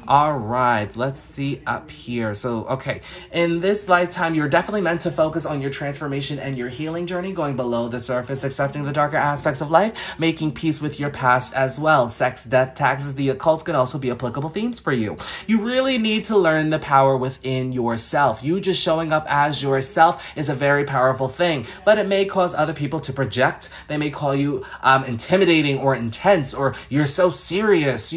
[SPEAKER 1] All right, let's see up here. So, okay, in this lifetime, you're definitely meant to focus on your transformation and your healing journey, going below the surface, accepting the darker aspects of life, making peace with your past as well. Sex, death, taxes, the occult can also be applicable themes for you. You really need to learn the power within yourself. You just showing up as yourself is a very powerful thing, but it may cause other people to project. They may call you intimidating or intense, or you're so serious,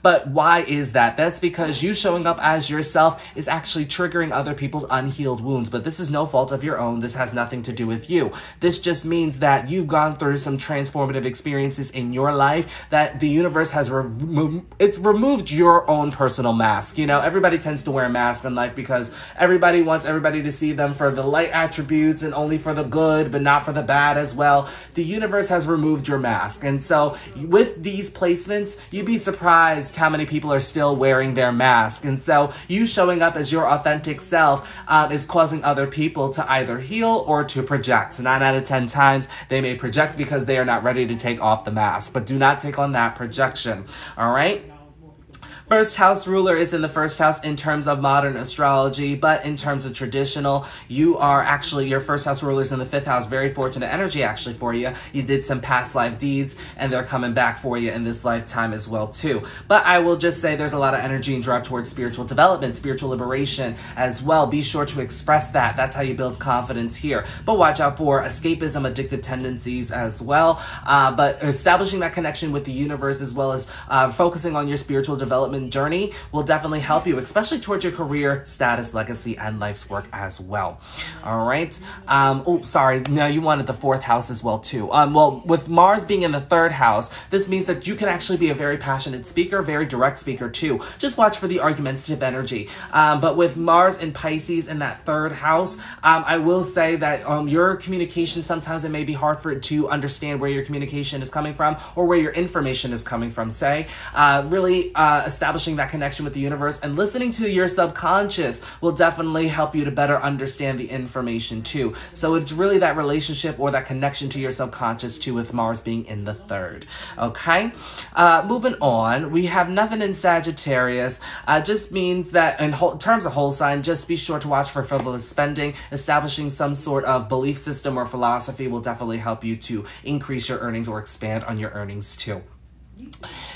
[SPEAKER 1] but why is that? That's because you showing up as yourself is actually triggering other people's unhealed wounds, but this is no fault of your own. This has nothing to do with you. This just means that you've gone through some transformative experiences in your life that the universe has removed your own personal mask. Everybody tends to wear a mask in life because everybody wants everybody to see them for the light attributes and only for the good, but not for the bad as well. The universe has removed your mask. And so with these placements, you'd be surprised how many people are still wearing their mask. And so you showing up as your authentic self is causing other people to either heal or to project. 9 out of 10 times they may project because they are not ready to take off the mask, but do not take on that projection. All right. First house ruler is in the first house in terms of modern astrology, but in terms of traditional, your first house ruler is in the 5th house. Very fortunate energy actually for you. You did some past life deeds and they're coming back for you in this lifetime as well too. But I will just say there's a lot of energy and drive towards spiritual development, spiritual liberation as well. Be sure to express that. That's how you build confidence here. But watch out for escapism, addictive tendencies as well. But establishing that connection with the universe as well as focusing on your spiritual development journey will definitely help you, especially towards your career, status, legacy, and life's work as well. All right. Sorry. No, you wanted the 4th house as well too. Well, with Mars being in the 3rd house, this means that you can actually be a very passionate speaker, very direct speaker too. Just watch for the argumentative energy. But with Mars and Pisces in that 3rd house, I will say that your communication, sometimes it may be hard for it to understand where your communication is coming from or where your information is coming from. Really establish establishing that connection with the universe and listening to your subconscious will definitely help you to better understand the information too. So it's really that relationship or that connection to your subconscious too, with Mars being in the 3rd. Okay, moving on, we have nothing in Sagittarius. Just means that in terms of whole sign, just be sure to watch for frivolous spending. Establishing some sort of belief system or philosophy will definitely help you to increase your earnings or expand on your earnings too.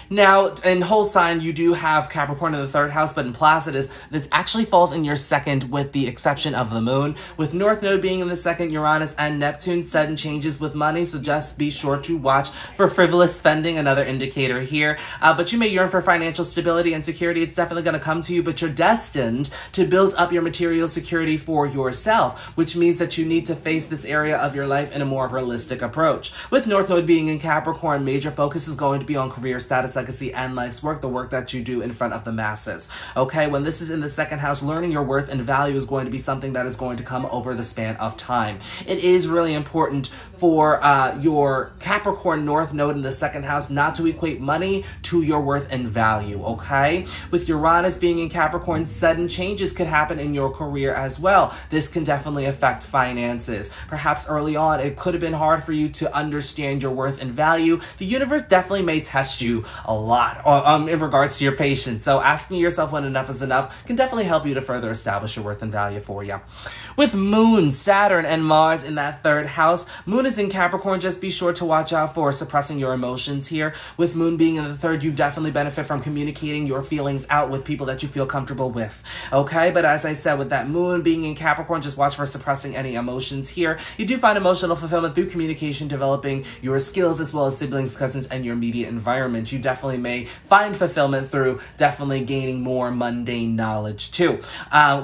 [SPEAKER 1] Now, in whole sign, you do have Capricorn in the 3rd house, but in Placidus, this actually falls in your 2nd with the exception of the moon. With North Node being in the 2nd, Uranus and Neptune, sudden changes with money, so just be sure to watch for frivolous spending, another indicator here. But you may yearn for financial stability and security. It's definitely going to come to you, but you're destined to build up your material security for yourself, which means that you need to face this area of your life in a more realistic approach. With North Node being in Capricorn, major focus is going to be on career status, legacy, and life's work, the work that you do in front of the masses. Okay, when this is in the 2nd house, learning your worth and value is going to be something that is going to come over the span of time. It is really important for your Capricorn North Node in the 2nd house not to equate money to your worth and value, okay? With Uranus being in Capricorn, sudden changes could happen in your career as well. This can definitely affect finances. Perhaps early on, it could have been hard for you to understand your worth and value. The universe definitely may test you a lot in regards to your patience. So asking yourself when enough is enough can definitely help you to further establish your worth and value for you. With Moon, Saturn, and Mars in that 3rd house, Moon is in Capricorn. Just be sure to watch out for suppressing your emotions here. With Moon being in the 3rd, you definitely benefit from communicating your feelings out with people that you feel comfortable with. Okay, but as I said, with that Moon being in Capricorn, just watch for suppressing any emotions here. You do find emotional fulfillment through communication, developing your skills as well as siblings, cousins, and your immediate environment. You definitely may find fulfillment through definitely gaining more mundane knowledge too.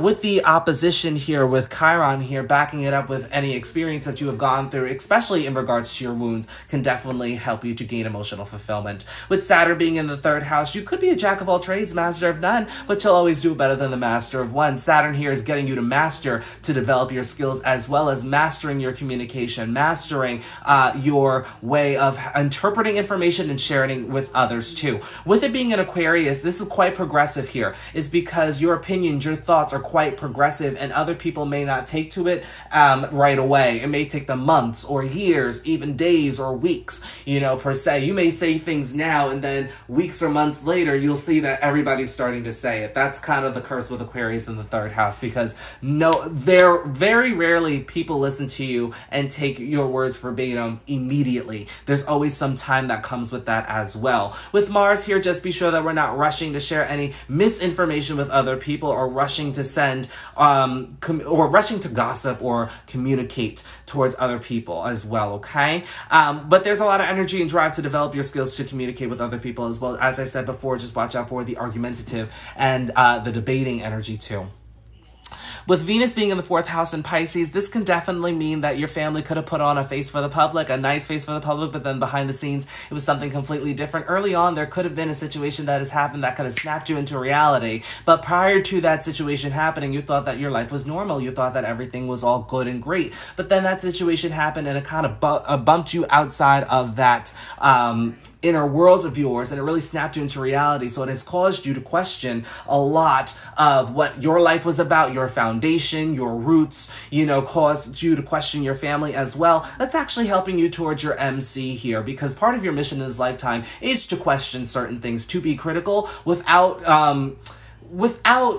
[SPEAKER 1] With the opposition here, with Chiron here, backing it up with any experience that you have gone through, especially in regards to your wounds, can definitely help you to gain emotional fulfillment. With Saturn being in the 3rd house, you could be a jack of all trades, master of none, but you'll always do better than the master of one. Saturn here is getting you to master, to develop your skills, as well as mastering your communication, mastering your way of interpreting information and sharing with others too. With it being an Aquarius, this is quite progressive here, is because your opinions, your thoughts are quite progressive, and other people may not take to it right away. It may take them months or years, even days or weeks, you know, per se. You may say things now, and then weeks or months later, you'll see that everybody's starting to say it. That's kind of the curse with Aquarius in the 3rd house, because very rarely people listen to you and take your words verbatim immediately. There's always some time that comes with that as well. With Mars here, just be sure that we're not rushing to share any misinformation with other people, or rushing to send, or rushing to gossip or communicate towards other people as well, okay? But there's a lot of energy and drive to develop your skills to communicate with other people as well. As I said before, just watch out for the argumentative and the debating energy too. With Venus being in the 4th house in Pisces, this can definitely mean that your family could have put on a face for the public, a nice face for the public, but then behind the scenes, it was something completely different. Early on, there could have been a situation that has happened that could have snapped you into reality. But prior to that situation happening, you thought that your life was normal. You thought that everything was all good and great. But then that situation happened, and it kind of bumped you outside of that inner world of yours, and it really snapped you into reality. So it has caused you to question a lot of what your life was about, your foundation, your roots, you know, caused you to question your family as well. That's actually helping you towards your MC here, because part of your mission in this lifetime is to question certain things, to be critical without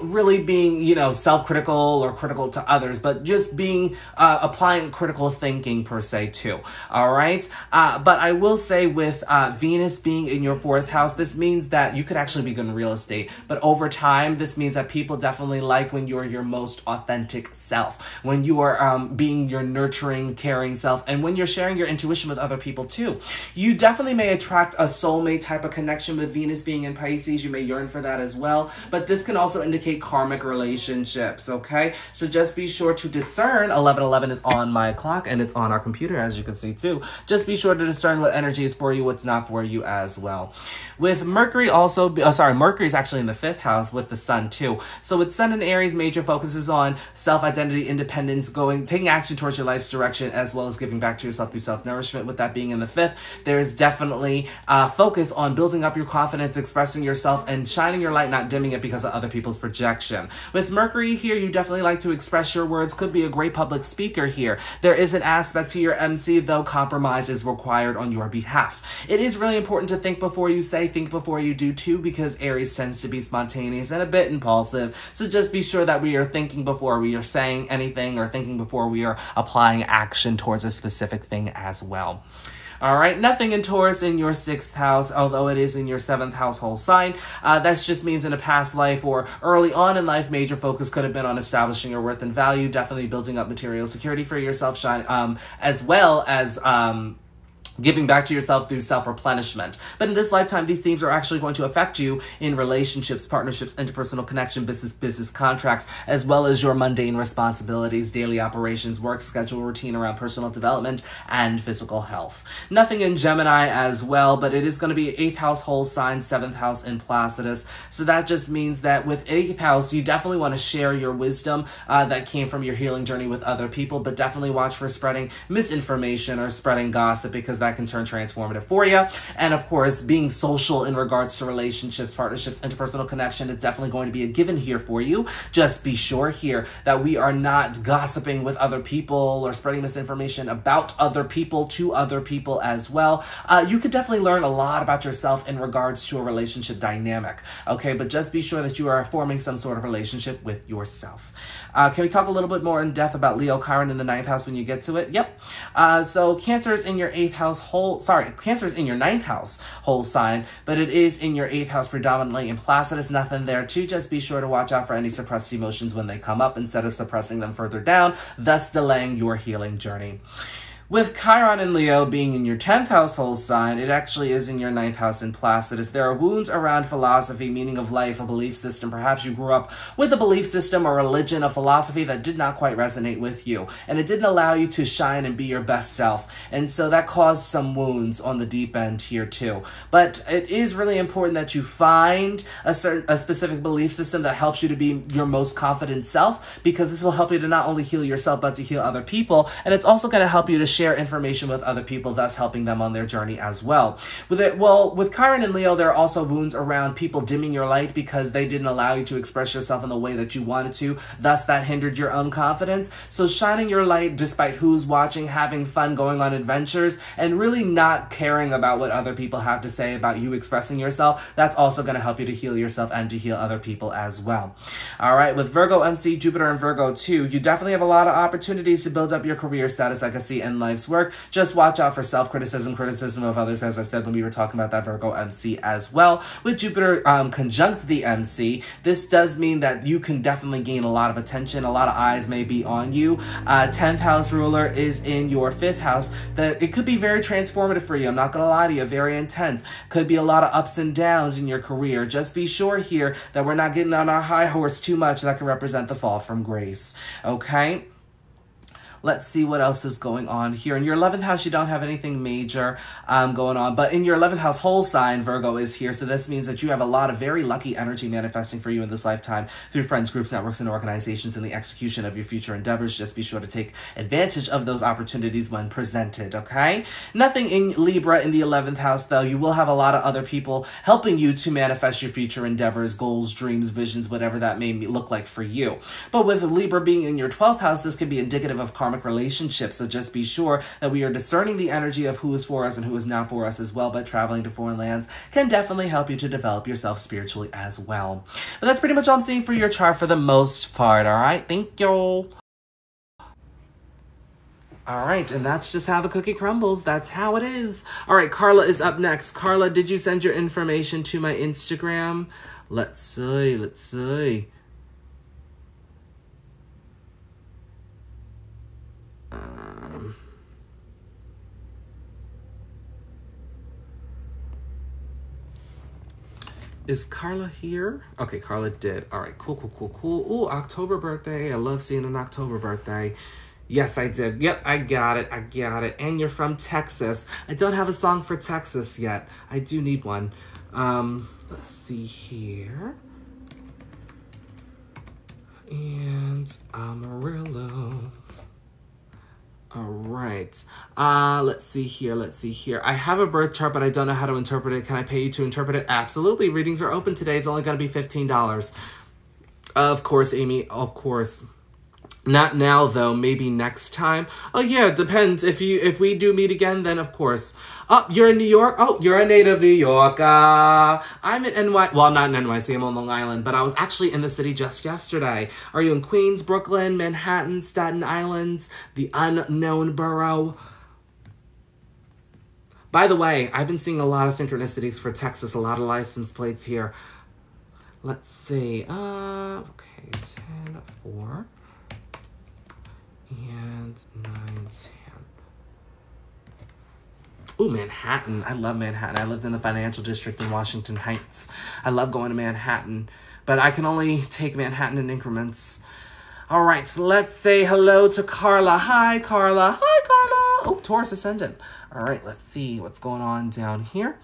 [SPEAKER 1] really being, you know, self-critical or critical to others, but just being, applying critical thinking per se too, all right? But I will say with Venus being in your 4th house, this means that you could actually be good in real estate, but over time, this means that people definitely like when you're your most authentic self, when you are being your nurturing, caring self, and when you're sharing your intuition with other people too. You definitely may attract a soulmate type of connection with Venus being in Pisces. You may yearn for that as well, but this this can also indicate karmic relationships, okay? So just be sure to discern. 1111 is on my clock, and it's on our computer, as you can see too. Just be sure to discern what energy is for you, what's not for you as well. With Mercury also, Mercury is actually in the 5th house with the Sun too. So with Sun in Aries, major focuses on self-identity, independence, taking action towards your life's direction, as well as giving back to yourself through self-nourishment. With that being in the 5th, there is definitely focus on building up your confidence, expressing yourself, and shining your light, not dimming it because of other people's projection. With Mercury here, you definitely like to express your words, could be a great public speaker here. There is an aspect to your MC, though compromise is required on your behalf. It is really important to think before you say, think before you do too, because Aries tends to be spontaneous and a bit impulsive. So just be sure that we are thinking before we are saying anything, or thinking before we are applying action towards a specific thing as well. All right, nothing in Taurus in your 6th house, although it is in your 7th household sign. That just means in a past life or early on in life, major focus could have been on establishing your worth and value, definitely building up material security for yourself, as well as giving back to yourself through self-replenishment. But in this lifetime, these themes are actually going to affect you in relationships, partnerships, interpersonal connection, business contracts, as well as your mundane responsibilities, daily operations, work schedule, routine around personal development, and physical health. Nothing in Gemini as well, but it is going to be 8th household sign, 7th house in Placidus. So that just means that with 8th house, you definitely want to share your wisdom that came from your healing journey with other people, but definitely watch for spreading misinformation or spreading gossip, because that can turn transformative for you. And of course, being social in regards to relationships, partnerships, interpersonal connection is definitely going to be a given here for you. Just be sure here that we are not gossiping with other people or spreading misinformation about other people to other people as well. You could definitely learn a lot about yourself in regards to a relationship dynamic, okay? But just be sure that you are forming some sort of relationship with yourself. Can we talk a little bit more in depth about Leo Chiron in the 9th house when you get to it? Yep. So Cancer is in your 8th house Cancer is in your 9th house whole sign, but it is in your 8th house predominantly in Placidus. Nothing there too. Just be sure to watch out for any suppressed emotions when they come up, instead of suppressing them further down, thus delaying your healing journey. With Chiron and Leo being in your 10th household sign, it actually is in your 9th house in Placidus. There are wounds around philosophy, meaning of life, a belief system. Perhaps you grew up with a belief system or religion, a philosophy that did not quite resonate with you, and it didn't allow you to shine and be your best self. And so that caused some wounds on the deep end here too. But it is really important that you find a specific belief system that helps you to be your most confident self, because this will help you to not only heal yourself, but to heal other people. And it's also going to help you to share information with other people, thus helping them on their journey as well. With Chiron and Leo, there are also wounds around people dimming your light because they didn't allow you to express yourself in the way that you wanted to. Thus, that hindered your own confidence. So shining your light despite who's watching, having fun, going on adventures, and really not caring about what other people have to say about you expressing yourself, that's also going to help you to heal yourself and to heal other people as well. All right, with Virgo MC, Jupiter, and Virgo too, you definitely have a lot of opportunities to build up your career status, I can see, in life's work. Just watch out for self-criticism, criticism of others, as I said when we were talking about that Virgo MC as well. With Jupiter conjunct the MC, this does mean that you can definitely gain a lot of attention. A lot of eyes may be on you. 10th house ruler is in your 5th house. It could be very transformative for you. I'm not going to lie to you. Very intense. Could be a lot of ups and downs in your career. Just be sure here that we're not getting on our high horse too much. That can represent the fall from grace. Okay? Let's see what else is going on here. In your 11th house, you don't have anything major going on, but in your 11th house whole sign, Virgo is here. So this means that you have a lot of very lucky energy manifesting for you in this lifetime through friends, groups, networks, and organizations in the execution of your future endeavors. Just be sure to take advantage of those opportunities when presented, okay? Nothing in Libra in the 11th house, though. You will have a lot of other people helping you to manifest your future endeavors, goals, dreams, visions, whatever that may look like for you. But with Libra being in your 12th house, this could be indicative of karmic relationships. So just be sure that we are discerning the energy of who is for us and who is not for us as well. But traveling to foreign lands can definitely help you to develop yourself spiritually as well. But that's pretty much all I'm seeing for your chart for the most part. All right. Thank you. All right, and that's just how the cookie crumbles. That's how it is. All right, Carla is up next. Carla, did you send your information to my Instagram? Let's see, let's see. Is Carla here? Okay, Carla did. All right, cool, cool, cool, cool. Ooh, October birthday. I love seeing an October birthday. Yes, I did. Yep, I got it. I got it. And you're from Texas. I don't have a song for Texas yet. I do need one. Let's see here. And Amarillo. All right. Let's see here. Let's see here. I have a birth chart, but I don't know how to interpret it. Can I pay you to interpret it? Absolutely. Readings are open today. It's only going to be $15. Of course, Amy. Of course. Not now, though. Maybe next time. Oh, yeah. It depends. If we do meet again, then of course. Oh, you're in New York? Oh, you're a native New Yorker. I'm in NY. Well, not in NYC. I'm on Long Island. But I was actually in the city just yesterday. Are you in Queens, Brooklyn, Manhattan, Staten Island, the unknown borough? By the way, I've been seeing a lot of synchronicities for Texas. A lot of license plates here. Let's see. Okay. 10, 4. And 9, 10. Ooh, Manhattan. I love Manhattan. I lived in the financial district in Washington Heights. I love going to Manhattan, but I can only take Manhattan in increments. All right, so let's say hello to Carla. Hi, Carla. Hi, Carla. Oh, Taurus ascendant. All right, let's see what's going on down here.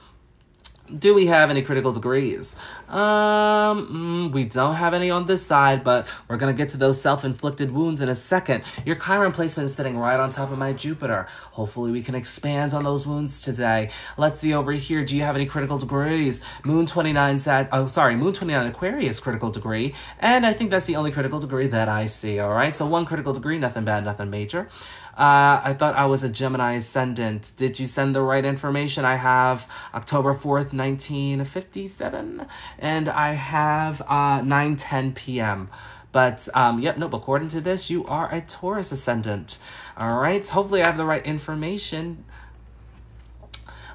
[SPEAKER 1] Do we have any critical degrees? We don't have any on this side, but we're going to get to those self-inflicted wounds in a second. Your Chiron placement is sitting right on top of my Jupiter. Hopefully we can expand on those wounds today. Let's see over here. Do you have any critical degrees? Moon 29 Aquarius critical degree. And I think that's the only critical degree that I see. All right. So one critical degree, nothing bad, nothing major. I thought I was a Gemini ascendant. Did you send the right information? I have October 4th, 1957, and I have 9:10 p.m. But, yep, nope, according to this, you are a Taurus ascendant. All right, hopefully I have the right information.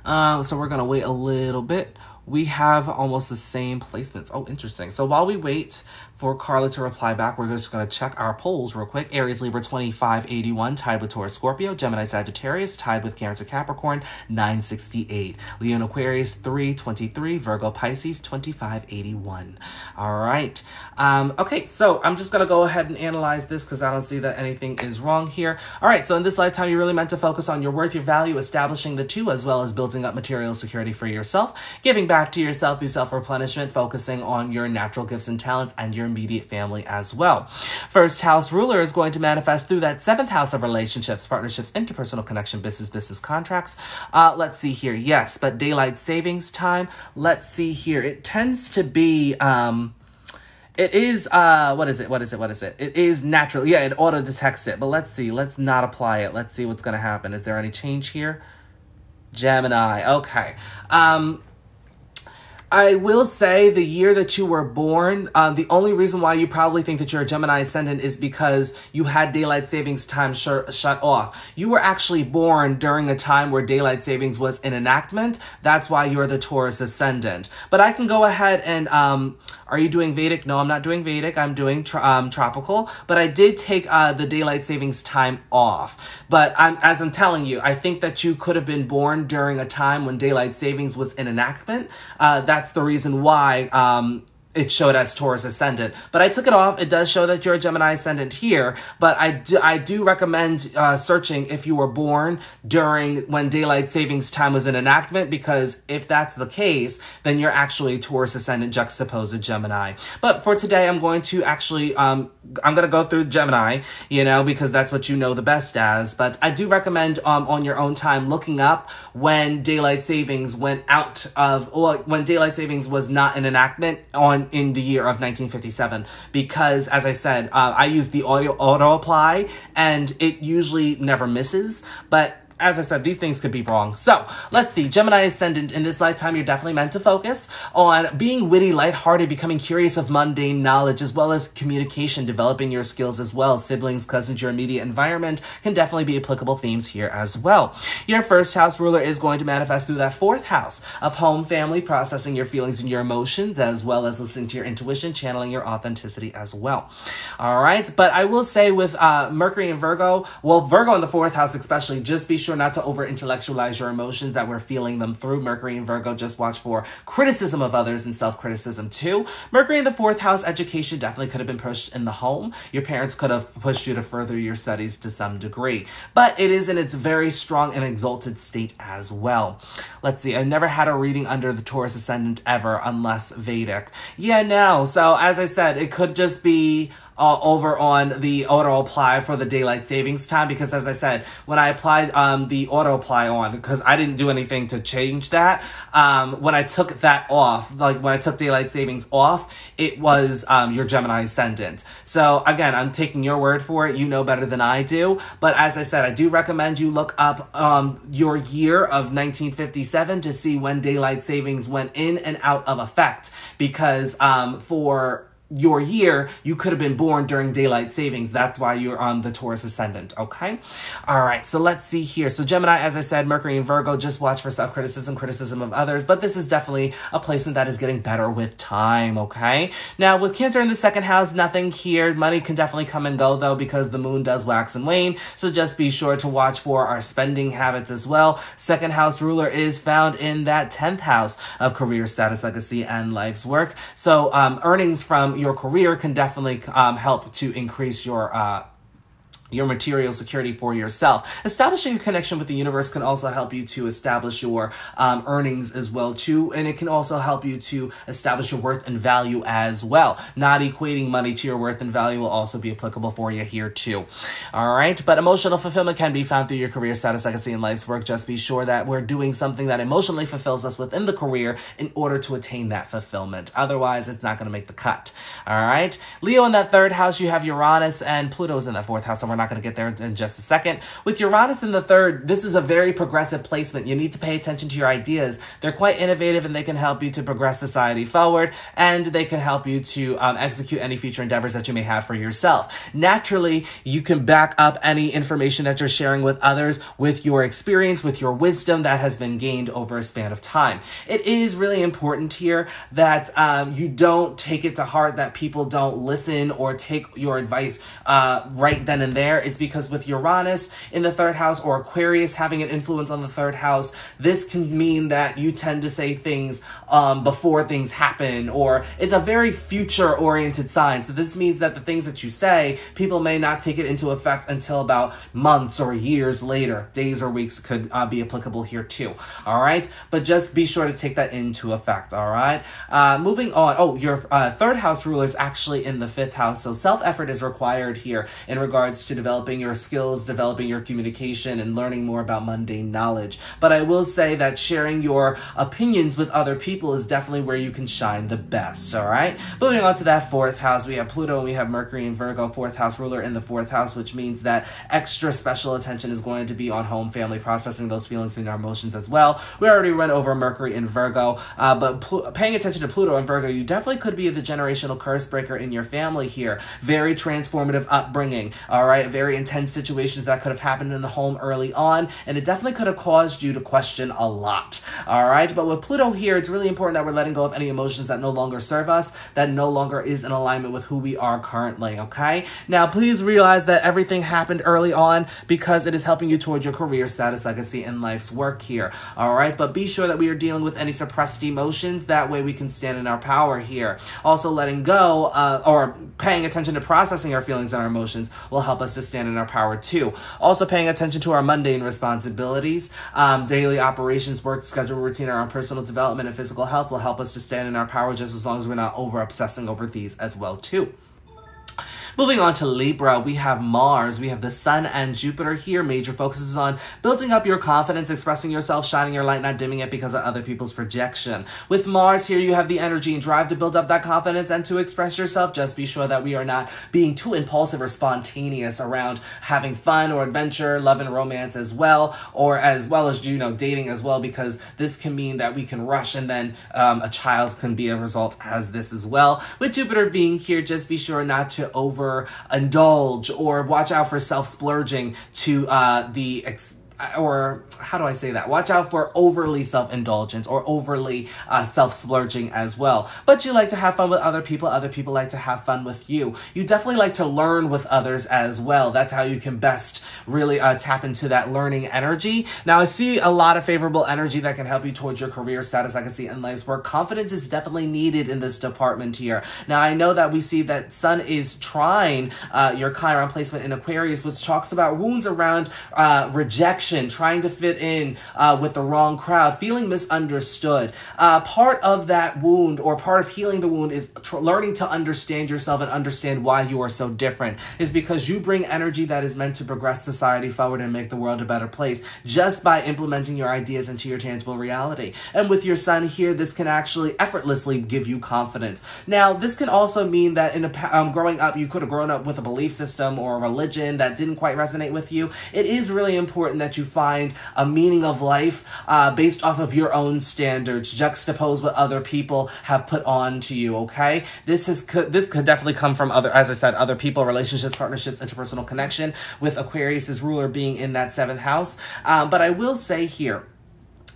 [SPEAKER 1] So we're going to wait a little bit. We have almost the same placements. Oh, interesting. So while we wait for Carla to reply back, we're just going to check our polls real quick. Aries, Libra, 2581, tied with Taurus, Scorpio. Gemini, Sagittarius, tied with Cancer, Capricorn, 968. Leo and Aquarius, 323. Virgo, Pisces, 2581. All right. Okay, so I'm just going to go ahead and analyze this because I don't see that anything is wrong here. All right, so in this lifetime, you're really meant to focus on your worth, your value, establishing the two, as well as building up material security for yourself, giving back to yourself through self-replenishment, focusing on your natural gifts and talents and your immediate family as well. First house ruler is going to manifest through that 7th house of relationships, partnerships, interpersonal connection, business contracts. Let's see here. Yes, but daylight savings time. Let's see here. It tends to be, it is, what is it? It is natural. Yeah, it auto detects it, but let's see. Let's not apply it. Let's see what's going to happen. Is there any change here? Gemini. Okay. I will say the year that you were born, the only reason why you probably think that you're a Gemini ascendant is because you had daylight savings time shut off. You were actually born during a time where daylight savings was in enactment. That's why you're the Taurus ascendant. But I can go ahead and, are you doing Vedic? No, I'm not doing Vedic. I'm doing tropical. But I did take the daylight savings time off. But as I'm telling you, I think that you could have been born during a time when daylight savings was in enactment. That's the reason why it showed as Taurus ascendant, but I took it off. It does show that you're a Gemini ascendant here, but I do recommend searching if you were born during when daylight savings time was in enactment, because if that's the case, then you're actually Taurus ascendant juxtaposed to Gemini. But for today, I'm going to actually, I'm going to go through Gemini, you know, because that's what you know the best as, but I do recommend on your own time looking up when daylight savings went out of, or when daylight savings was not in enactment in the year of 1957, because as I said, I use the auto apply and it usually never misses, but as I said, these things could be wrong. So let's see. Gemini ascendant, in this lifetime, you're definitely meant to focus on being witty, lighthearted, becoming curious of mundane knowledge, as well as communication, developing your skills as well. Siblings, cousins, your immediate environment can definitely be applicable themes here as well. Your first house ruler is going to manifest through that 4th house of home, family, processing your feelings and your emotions, as well as listening to your intuition, channeling your authenticity as well. All right. But I will say with Mercury and Virgo, well, Virgo in the 4th house especially, just be sure sure not to over-intellectualize your emotions that we're feeling them through. Mercury in Virgo, just watch for criticism of others and self-criticism too. Mercury in the 4th house, education definitely could have been pushed in the home. Your parents could have pushed you to further your studies to some degree, but it is in its very strong and exalted state as well. Let's see, I've never had a reading under the Taurus ascendant ever, unless Vedic. Yeah, no. So as I said, it could just be over on the auto apply for the daylight savings time, because as I said, when I applied the auto apply on, because I didn't do anything to change that, when I took that off, like when I took daylight savings off, it was your Gemini ascendant. So again, I'm taking your word for it. You know better than I do. But as I said, I do recommend you look up your year of 1957 to see when daylight savings went in and out of effect, because for your year, you could have been born during daylight savings. That's why you're on the Taurus ascendant, okay? All right, so let's see here. So Gemini, as I said, Mercury in Virgo, just watch for self-criticism, criticism of others, but this is definitely a placement that is getting better with time, okay? Now, with Cancer in the 2nd house, nothing here. Money can definitely come and go, though, because the moon does wax and wane, so just be sure to watch for our spending habits as well. 2nd house ruler is found in that 10th house of career, status, legacy, and life's work. So earnings from your career can definitely help to increase your material security for yourself. Establishing a connection with the universe can also help you to establish your earnings as well too, and it can also help you to establish your worth and value as well. Not equating money to your worth and value will also be applicable for you here too. All right, but emotional fulfillment can be found through your career, status, legacy, and life's work. Just be sure that we're doing something that emotionally fulfills us within the career in order to attain that fulfillment. Otherwise, it's not going to make the cut. All right, Leo in that 3rd house, you have Uranus, and Pluto's in that 4th house, and we're not going to get there in just a second. With Uranus in the 3rd, this is a very progressive placement. You need to pay attention to your ideas. They're quite innovative, and they can help you to progress society forward, and they can help you to execute any future endeavors that you may have for yourself. Naturally, you can back up any information that you're sharing with others with your experience, with your wisdom that has been gained over a span of time. It is really important here that you don't take it to heart that people don't listen or take your advice right then and there. Is because with Uranus in the 3rd house, or Aquarius having an influence on the 3rd house, this can mean that you tend to say things before things happen, or it's a very future-oriented sign. So this means that the things that you say, people may not take it into effect until about months or years later. Days or weeks could be applicable here too. All right, but just be sure to take that into effect. All right, moving on. Oh, your 3rd house ruler is actually in the 5th house, so self-effort is required here in regards to developing your skills, developing your communication, and learning more about mundane knowledge. But I will say that sharing your opinions with other people is definitely where you can shine the best, all right? Moving on to that 4th house, we have Pluto and we have Mercury in Virgo, 4th house ruler in the 4th house, which means that extra special attention is going to be on home, family, processing those feelings and our emotions as well. We already went over Mercury in Virgo, but paying attention to Pluto in Virgo, you definitely could be the generational curse breaker in your family here. Very transformative upbringing, all right? Very intense situations that could have happened in the home early on, and it definitely could have caused you to question a lot, all right? But with Pluto here, it's really important that we're letting go of any emotions that no longer serve us, that no longer is in alignment with who we are currently, okay? Now, please realize that everything happened early on because it is helping you towards your career, status, legacy, and life's work here, all right? But be sure that we are dealing with any suppressed emotions. That way we can stand in our power here. Also, letting go or paying attention to processing our feelings and our emotions will help us to stand in our power too. Also, paying attention to our mundane responsibilities, daily operations, work schedule, routine, our own personal development and physical health will help us to stand in our power, just as long as we're not over obsessing over these as well too. Moving on to Libra, we have Mars, we have the Sun and Jupiter here. Major focuses on building up your confidence, expressing yourself, shining your light, not dimming it because of other people's projection. With Mars here, you have the energy and drive to build up that confidence and to express yourself. Just be sure that we are not being too impulsive or spontaneous around having fun or adventure, love and romance as well as, you know, dating as well, because this can mean that we can rush and then a child can be a result as this as well. With Jupiter being here, just be sure not to overindulge or watch out for self-splurging to the or how do I say that? Watch out for overly self-indulgence or overly self-splurging as well. But you like to have fun with other people like to have fun with you. You definitely like to learn with others as well. That's how you can best really tap into that learning energy. Now, I see a lot of favorable energy that can help you towards your career status. I can see in life's work. Confidence is definitely needed in this department here. Now, I know that we see that Sun is trine your Chiron placement in Aquarius, which talks about wounds around rejection, trying to fit in with the wrong crowd, feeling misunderstood. Part of that wound, or part of healing the wound, is learning to understand yourself and understand why you are so different. Is because you bring energy that is meant to progress society forward and make the world a better place just by implementing your ideas into your tangible reality. And with your Sun here, this can actually effortlessly give you confidence. Now, this can also mean that in growing up, you could have grown up with a belief system or a religion that didn't quite resonate with you. It is really important that you find a meaning of life based off of your own standards, juxtapose what other people have put on to you, okay? This could definitely come from other, as I said, other people, relationships, partnerships, interpersonal connection, with Aquarius's ruler being in that 7th house. But I will say here,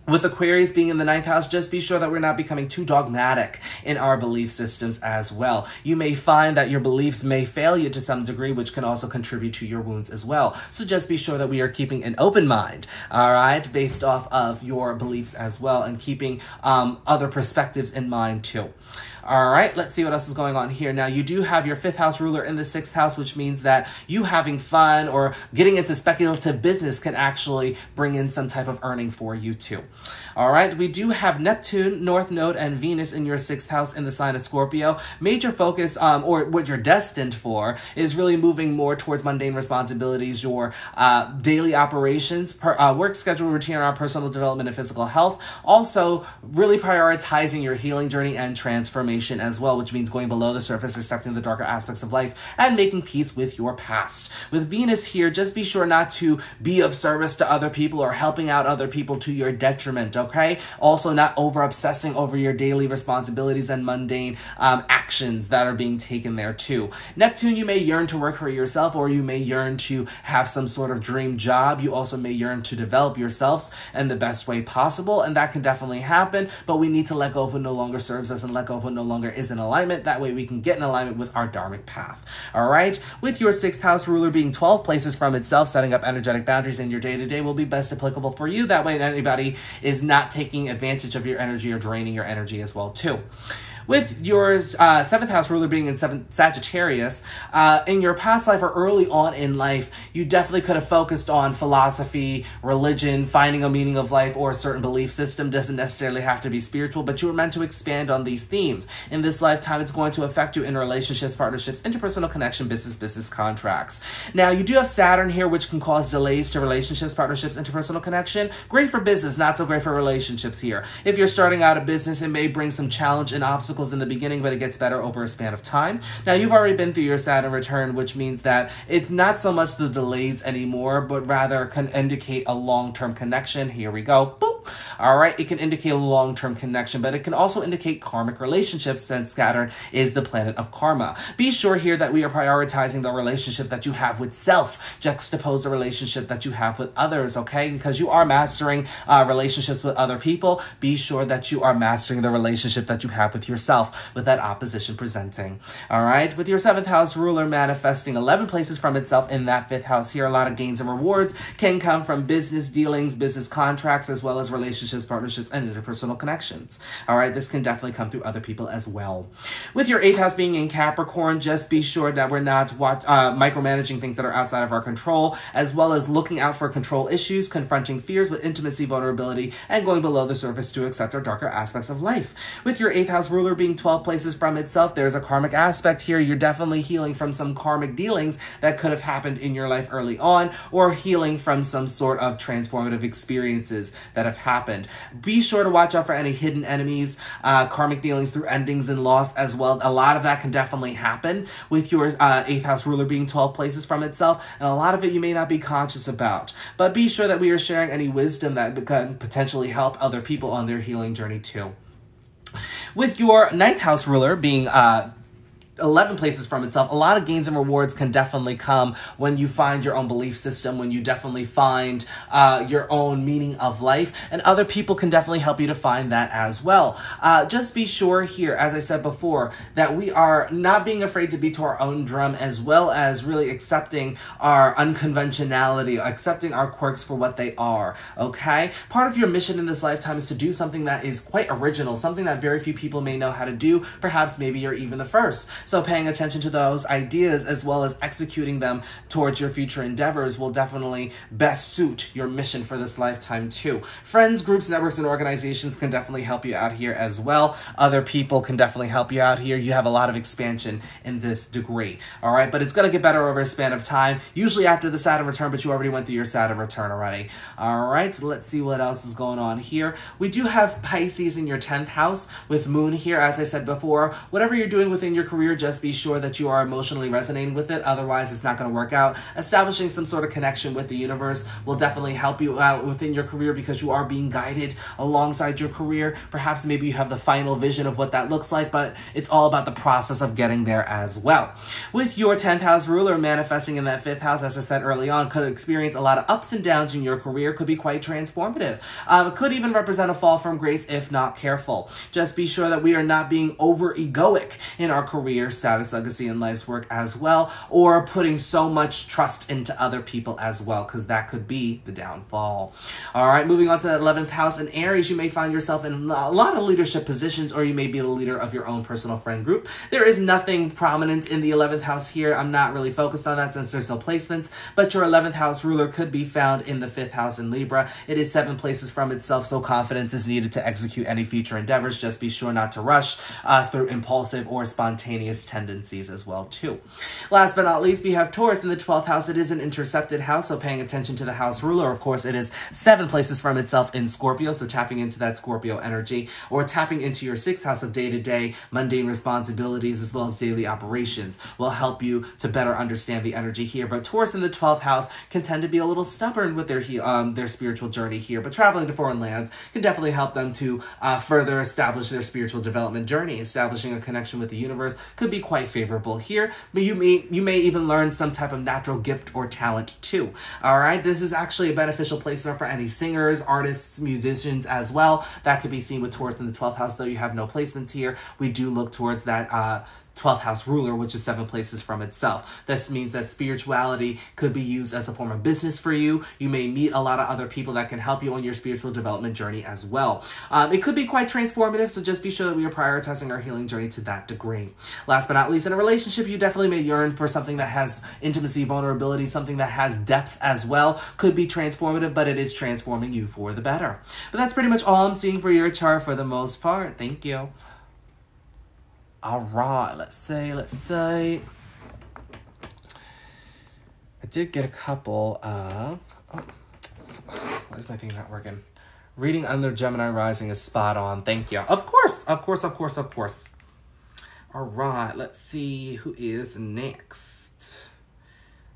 [SPEAKER 1] with Aquarius being in the 9th house, just be sure that we're not becoming too dogmatic in our belief systems as well. You may find that your beliefs may fail you to some degree, which can also contribute to your wounds as well. So just be sure that we are keeping an open mind, all right, based off of your beliefs as well, and keeping other perspectives in mind too. All right, let's see what else is going on here. Now, you do have your 5th house ruler in the 6th house, which means that you having fun or getting into speculative business can actually bring in some type of earning for you too. All right, we do have Neptune, North Node, and Venus in your 6th house in the sign of Scorpio. Major focus, or what you're destined for, is really moving more towards mundane responsibilities, your daily operations, work schedule, routine around personal development and physical health. Also, really prioritizing your healing journey and transformation as well, which means going below the surface, accepting the darker aspects of life, and making peace with your past. With Venus here, just be sure not to be of service to other people or helping out other people to your detriment, okay? Also, not over-obsessing over your daily responsibilities and mundane actions that are being taken there too. Neptune, you may yearn to work for yourself, or you may yearn to have some sort of dream job. You also may yearn to develop yourselves in the best way possible, and that can definitely happen, but we need to let go of what no longer serves us and let go of what no longer is in alignment. That way we can get in alignment with our dharmic path. All right, with your 6th house ruler being 12 places from itself, setting up energetic boundaries in your day-to-day will be best applicable for you. That way anybody is not taking advantage of your energy or draining your energy as well too. With your 7th house ruler being in Sagittarius, in your past life or early on in life, you definitely could have focused on philosophy, religion, finding a meaning of life, or a certain belief system. Doesn't necessarily have to be spiritual, but you were meant to expand on these themes. In this lifetime, it's going to affect you in relationships, partnerships, interpersonal connection, business contracts. Now, you do have Saturn here, which can cause delays to relationships, partnerships, interpersonal connection. Great for business, not so great for relationships here. If you're starting out a business, it may bring some challenge and obstacles in the beginning, but it gets better over a span of time. Now, you've already been through your Saturn return, which means that it's not so much the delays anymore, but rather can indicate a long-term connection. Here we go. Boop. All right, it can indicate a long-term connection, but it can also indicate karmic relationships, since Saturn is the planet of karma. Be sure here that we are prioritizing the relationship that you have with self, juxtapose the relationship that you have with others, okay? Because you are mastering relationships with other people. Be sure that you are mastering the relationship that you have with yourself, with that opposition presenting. All right, with your 7th house ruler manifesting 11 places from itself in that 5th house here, a lot of gains and rewards can come from business dealings, business contracts, as well as relationships, partnerships, and interpersonal connections. All right, this can definitely come through other people as well. With your 8th house being in Capricorn, just be sure that we're not micromanaging things that are outside of our control, as well as looking out for control issues, confronting fears with intimacy, vulnerability, and going below the surface to accept our darker aspects of life. With your 8th house ruler being 12 places from itself, there's a karmic aspect here. You're definitely healing from some karmic dealings that could have happened in your life early on, or healing from some sort of transformative experiences that have happened. Be sure to watch out for any hidden enemies, karmic dealings through endings and loss as well. A lot of that can definitely happen with your 8th house ruler being 12 places from itself, and a lot of it you may not be conscious about. But be sure that we are sharing any wisdom that can potentially help other people on their healing journey too. With your 9th house ruler being 11 places from itself, a lot of gains and rewards can definitely come when you find your own belief system, when you definitely find your own meaning of life, and other people can definitely help you to find that as well. Just be sure here, as I said before, that we are not being afraid to beat to our own drum, as well as really accepting our unconventionality, accepting our quirks for what they are, okay? Part of your mission in this lifetime is to do something that is quite original, something that very few people may know how to do. Perhaps maybe you're even the first. So paying attention to those ideas as well as executing them towards your future endeavors will definitely best suit your mission for this lifetime too. Friends, groups, networks, and organizations can definitely help you out here as well. Other people can definitely help you out here. You have a lot of expansion in this degree, all right? But it's going to get better over a span of time, usually after the Saturn return, but you already went through your Saturn return already. All right, so let's see what else is going on here. We do have Pisces in your 10th house with Moon here, as I said before. Whatever you're doing within your career, just be sure that you are emotionally resonating with it. Otherwise, it's not going to work out. Establishing some sort of connection with the universe will definitely help you out within your career because you are being guided alongside your career. Perhaps maybe you have the final vision of what that looks like, but it's all about the process of getting there as well. With your 10th house ruler manifesting in that 5th house, as I said early on, could experience a lot of ups and downs in your career, could be quite transformative. It could even represent a fall from grace if not careful. Just be sure that we are not being over egoic in our career, status, legacy, and life's work as well, or putting so much trust into other people as well, because that could be the downfall. All right, moving on to that 11th house. In Aries, you may find yourself in a lot of leadership positions, or you may be the leader of your own personal friend group. There is nothing prominent in the 11th house here. I'm not really focused on that since there's no placements, but your 11th house ruler could be found in the 5th house in Libra. It is 7 places from itself, so confidence is needed to execute any future endeavors. Just be sure not to rush through impulsive or spontaneous tendencies as well too. Last but not least, we have Taurus in the 12th house. It is an intercepted house, so paying attention to the house ruler. Of course, it is 7 places from itself in Scorpio, so tapping into that Scorpio energy, or tapping into your 6th house of day-to-day mundane responsibilities as well as daily operations will help you to better understand the energy here. But Taurus in the 12th house can tend to be a little stubborn with their spiritual journey here, but traveling to foreign lands can definitely help them to further establish their spiritual development journey. Establishing a connection with the universe could be quite favorable here, but you may even learn some type of natural gift or talent too. All right, this is actually a beneficial placement for any singers, artists, musicians as well. That could be seen with Taurus in the 12th house, though you have no placements here. We do look towards that 12th house ruler, which is 7 places from itself. This means that spirituality could be used as a form of business for you. You may meet a lot of other people that can help you on your spiritual development journey as well. It could be quite transformative, so just be sure that we are prioritizing our healing journey to that degree. Last but not least, in a relationship, you definitely may yearn for something that has intimacy, vulnerability, something that has depth as well. Could be transformative, but it is transforming you for the better. But that's pretty much all I'm seeing for your chart for the most part. Thank you. All right, let's see. I did get a couple of... Oh, why is my thing not working? Reading under Gemini rising is spot on. Thank you. Of course. All right, let's see who is next.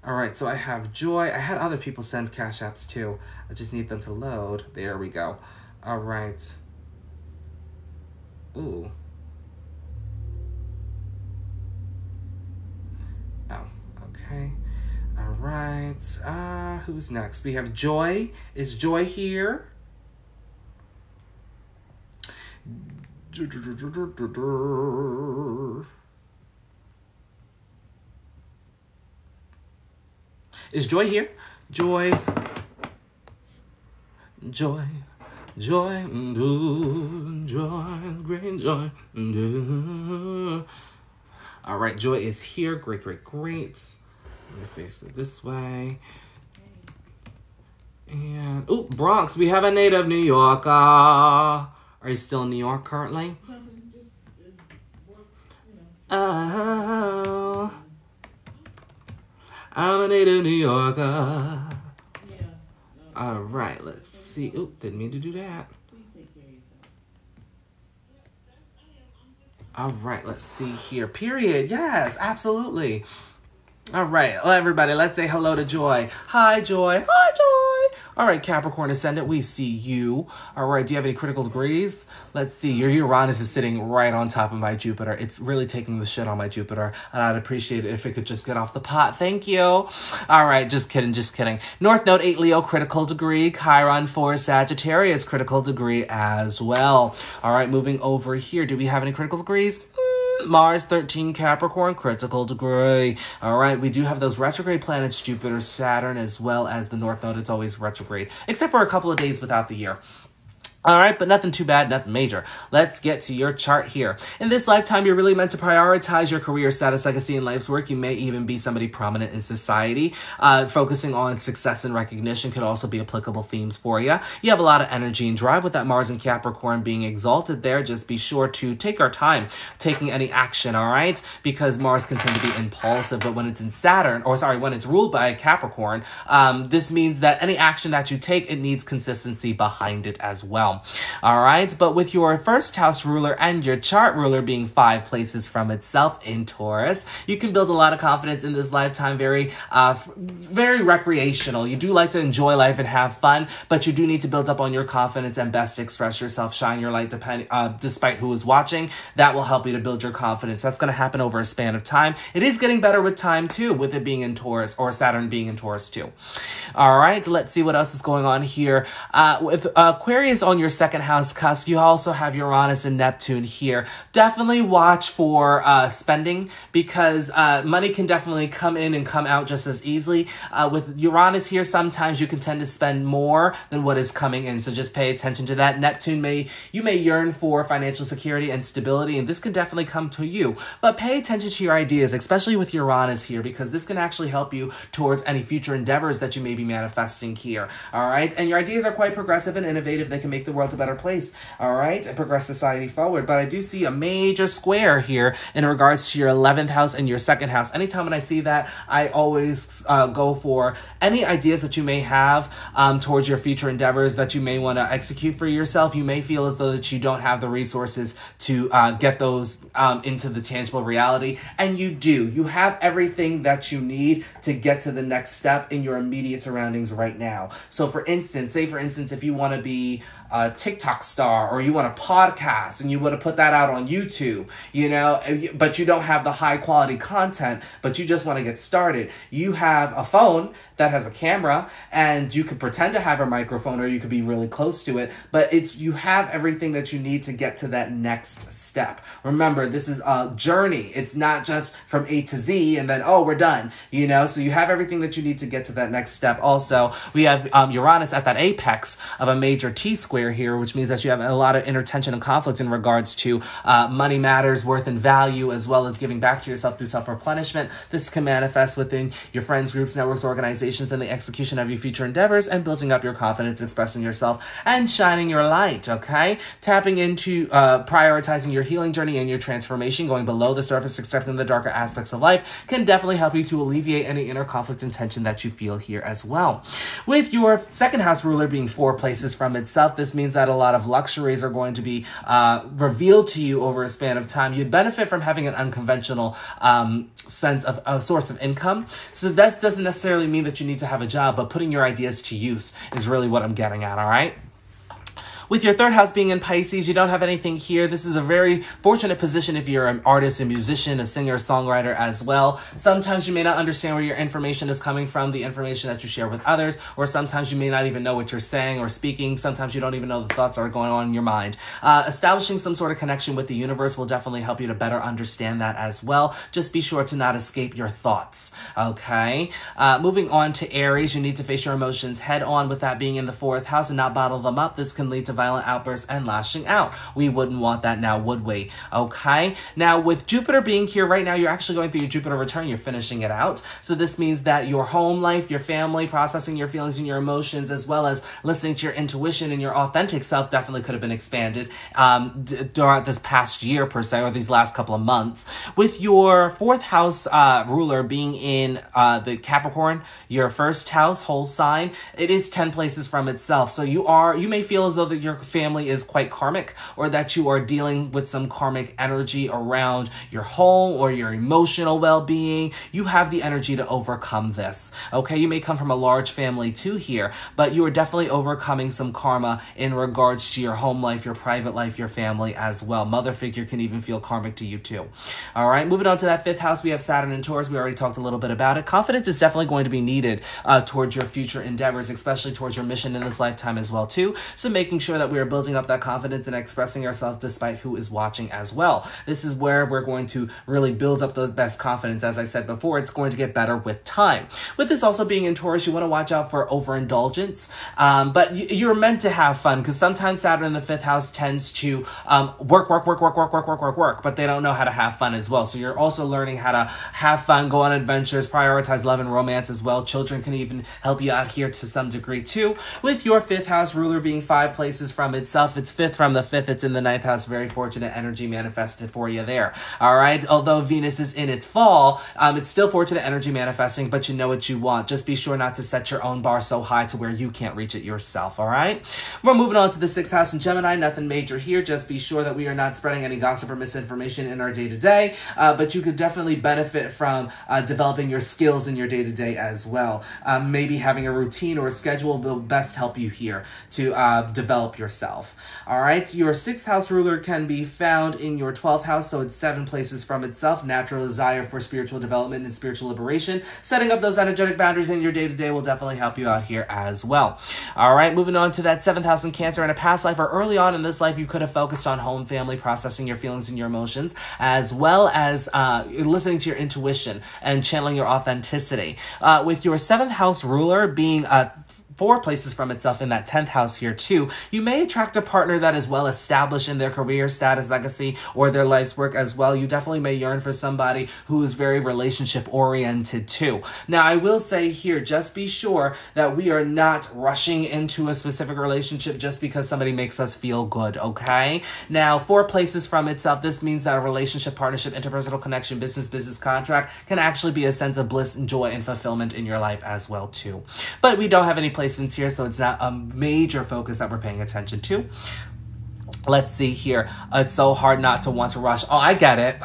[SPEAKER 1] All right, so I have Joy. I had other people send cash apps too. I just need them to load. There we go. All right. Ooh. Oh, okay. All right. Who's next? We have Joy. Is Joy here? Is Joy here? Joy, great joy. All right, Joy is here. Great. Let me face it this way. And, oh, Bronx, we have a native New Yorker. Are you still in New York currently? Oh, I'm a native New Yorker. All right, let's see. Oh, didn't mean to do that. All right, let's see here. Period. Yes, absolutely. All right, well, everybody, let's say hello to Joy. Hi, Joy. Hi, Joy. All right, Capricorn Ascendant, we see you. All right, do you have any critical degrees? Let's see, your Uranus is sitting right on top of my Jupiter. It's really taking the shit on my Jupiter, and I'd appreciate it if it could just get off the pot. Thank you. All right, just kidding, just kidding. North Node 8 Leo, critical degree. Chiron 4 Sagittarius, critical degree as well. All right, moving over here, do we have any critical degrees? Mars 13 Capricorn, critical degree. All right, we do have those retrograde planets, Jupiter, Saturn, as well as the North Node. It's always retrograde, except for a couple of days without the year. All right, but nothing too bad, nothing major. Let's get to your chart here. In this lifetime, you're really meant to prioritize your career status, legacy, and life's work. You may even be somebody prominent in society. Focusing on success and recognition could also be applicable themes for you. You have a lot of energy and drive with that Mars and Capricorn being exalted there. Just be sure to take our time taking any action, all right? Because Mars can tend to be impulsive, but when it's in Saturn, when it's ruled by Capricorn, this means that any action that you take, it needs consistency behind it as well. All right, but with your first house ruler and your chart ruler being 5 places from itself in Taurus, you can build a lot of confidence in this lifetime. Very recreational. You do like to enjoy life and have fun, but you do need to build up on your confidence and best express yourself, shine your light despite who is watching. That will help you to build your confidence. That's going to happen over a span of time. It is getting better with time too, with it being in Taurus or Saturn being in Taurus too. All right, let's see what else is going on here. With Aquarius on your second house cusp, you also have Uranus and Neptune here. Definitely watch for spending, because money can definitely come in and come out just as easily. With Uranus here, sometimes you can tend to spend more than what is coming in, so just pay attention to that. Neptune, you may yearn for financial security and stability, and this can definitely come to you, but pay attention to your ideas, especially with Uranus here, because this can actually help you towards any future endeavors that you may be manifesting here. All right, and your ideas are quite progressive and innovative. They can make the world a better place, all right, and progress society forward. But I do see a major square here in regards to your 11th house and your second house. Anytime when I see that, I always go for any ideas that you may have towards your future endeavors that you may want to execute for yourself. You may feel as though that you don't have the resources to get those into the tangible reality, and you do. You have everything that you need to get to the next step in your immediate surroundings right now. So for instance, if you want to be a TikTok star, or you want a podcast and you want to put that out on YouTube, but you don't have the high quality content, but you just want to get started. You have a phone that has a camera, and you could pretend to have a microphone, or you could be really close to it, but you have everything that you need to get to that next step. Remember, this is a journey. It's not just from A to Z and then, oh, we're done, so you have everything that you need to get to that next step. Also, we have Uranus at that apex of a major T-square here, which means that you have a lot of inner tension and conflict in regards to money matters, worth, and value, as well as giving back to yourself through self-replenishment. This can manifest within your friends, groups, networks, organizations, and the execution of your future endeavors, and building up your confidence, expressing yourself, and shining your light, okay? Tapping into prioritizing your healing journey and your transformation, going below the surface, accepting the darker aspects of life, can definitely help you to alleviate any inner conflict and tension that you feel here as well. With your second house ruler being 4 places from itself, this means that a lot of luxuries are going to be revealed to you over a span of time. You'd benefit from having an unconventional sense of a source of income. So that doesn't necessarily mean that you need to have a job, but putting your ideas to use is really what I'm getting at, all right? With your third house being in Pisces, you don't have anything here. This is a very fortunate position if you're an artist, a musician, a singer, a songwriter as well. Sometimes you may not understand where your information is coming from, the information that you share with others, or sometimes you may not even know what you're saying or speaking. Sometimes you don't even know the thoughts that are going on in your mind. Establishing some sort of connection with the universe will definitely help you to better understand that as well. Just be sure to not escape your thoughts, okay? Moving on to Aries, you need to face your emotions head on, with that being in the 4th house, and not bottle them up. This can lead to violent outbursts and lashing out. We wouldn't want that now, would we? Okay. Now, with Jupiter being here right now, you're actually going through your Jupiter return. You're finishing it out. So this means that your home life, your family, processing your feelings and your emotions, as well as listening to your intuition and your authentic self, definitely could have been expanded throughout this past year per se, or these last couple of months. With your 4th house ruler being in the Capricorn, your 1st house whole sign, it is 10 places from itself. So you may feel as though that your family is quite karmic, or that you are dealing with some karmic energy around your home or your emotional well-being, you have the energy to overcome this. Okay, you may come from a large family too here, but you are definitely overcoming some karma in regards to your home life, your private life, your family as well. Mother figure can even feel karmic to you too. All right, moving on to that 5th house, we have Saturn and Taurus. We already talked a little bit about it. Confidence is definitely going to be needed towards your future endeavors, especially towards your mission in this lifetime as well too. So making sure that we are building up that confidence and expressing ourselves despite who is watching as well. This is where we're going to really build up those best confidence. As I said before, it's going to get better with time. With this also being in Taurus, you want to watch out for overindulgence, but you're meant to have fun, because sometimes Saturn in the 5th house tends to work, but they don't know how to have fun as well. So you're also learning how to have fun, go on adventures, prioritize love and romance as well. Children can even help you out here to some degree too. With your 5th house ruler being 5 places from itself, it's 5th from the 5th, it's in the 9th house. Very fortunate energy manifested for you there. All right, although Venus is in its fall, it's still fortunate energy manifesting, but you know what you want. Just be sure not to set your own bar so high to where you can't reach it yourself. All right, we're moving on to the 6th house in Gemini. Nothing major here. Just be sure that we are not spreading any gossip or misinformation in our day-to-day, but you could definitely benefit from developing your skills in your day-to-day as well. Maybe having a routine or a schedule will best help you here to develop yourself. All right, your 6th house ruler can be found in your 12th house, so it's 7 places from itself. Natural desire for spiritual development and spiritual liberation. Setting up those energetic boundaries in your day-to-day will definitely help you out here as well. All right, moving on to that 7th house in Cancer. In a past life or early on in this life, you could have focused on home, family, processing your feelings and your emotions, as well as listening to your intuition and channeling your authenticity. With your 7th house ruler being 4 places from itself in that 10th house here too, you may attract a partner that is well established in their career, status, legacy, or their life's work as well. You definitely may yearn for somebody who is very relationship oriented too. Now, I will say here, just be sure that we are not rushing into a specific relationship just because somebody makes us feel good, okay? Now, 4 places from itself, this means that a relationship, partnership, interpersonal connection, business contract can actually be a sense of bliss and joy and fulfillment in your life as well too. But we don't have any placements here, so it's not a major focus that we're paying attention to. Let's see here. It's so hard not to want to rush. Oh, I get it.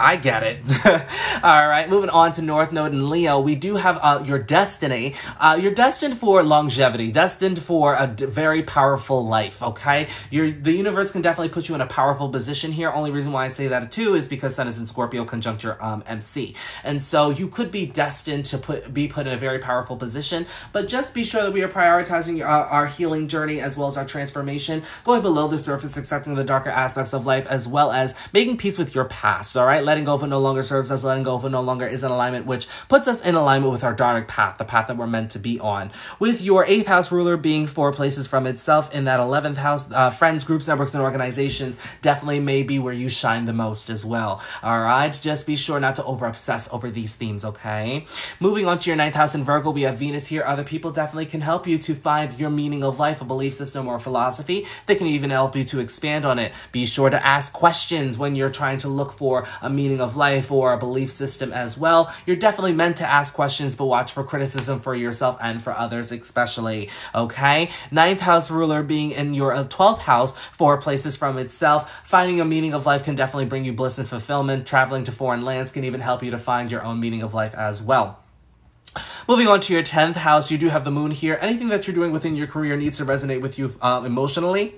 [SPEAKER 1] All right, moving on to North Node in Leo. We do have your destiny. You're destined for longevity, destined for a very powerful life, okay? The universe can definitely put you in a powerful position here. Only reason why I say that too is because Sun is in Scorpio conjunct your MC. And so you could be destined to be put in a very powerful position, but just be sure that we are prioritizing our healing journey as well as our transformation, going below the surface, accepting the darker aspects of life, as well as making peace with your past, all right? Letting go of what no longer serves us, letting go of what no longer is in alignment, which puts us in alignment with our dharmic path, the path that we're meant to be on. With your 8th house ruler being 4 places from itself in that 11th house, friends, groups, networks, and organizations definitely may be where you shine the most as well, all right? Just be sure not to over-obsess over these themes, okay? Moving on to your 9th house in Virgo, we have Venus here. Other people definitely can help you to find your meaning of life, a belief system, or philosophy. They can even help you to expand on it. Be sure to ask questions when you're trying to look for a meaning of life or a belief system as well. You're definitely meant to ask questions, but watch for criticism for yourself and for others especially, okay? 9th house ruler being in your 12th house, 4 places from itself. Finding a meaning of life can definitely bring you bliss and fulfillment. Traveling to foreign lands can even help you to find your own meaning of life as well. Moving on to your 10th house, you do have the moon here. Anything that you're doing within your career needs to resonate with you emotionally.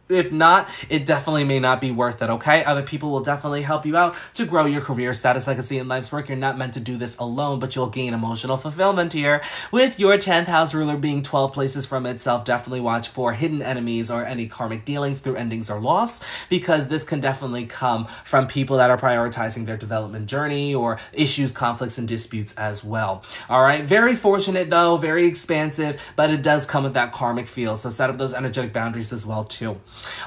[SPEAKER 1] If not, it definitely may not be worth it, okay? Other people will definitely help you out to grow your career, status, legacy, and life's work. You're not meant to do this alone, but you'll gain emotional fulfillment here. With your 10th house ruler being 12 places from itself, definitely watch for hidden enemies or any karmic dealings through endings or loss, because this can definitely come from people that are prioritizing their development journey or issues, conflicts, and disputes as well. All right, very fortunate though, very expansive, but it does come with that karmic feel, so set up those energetic boundaries as well too.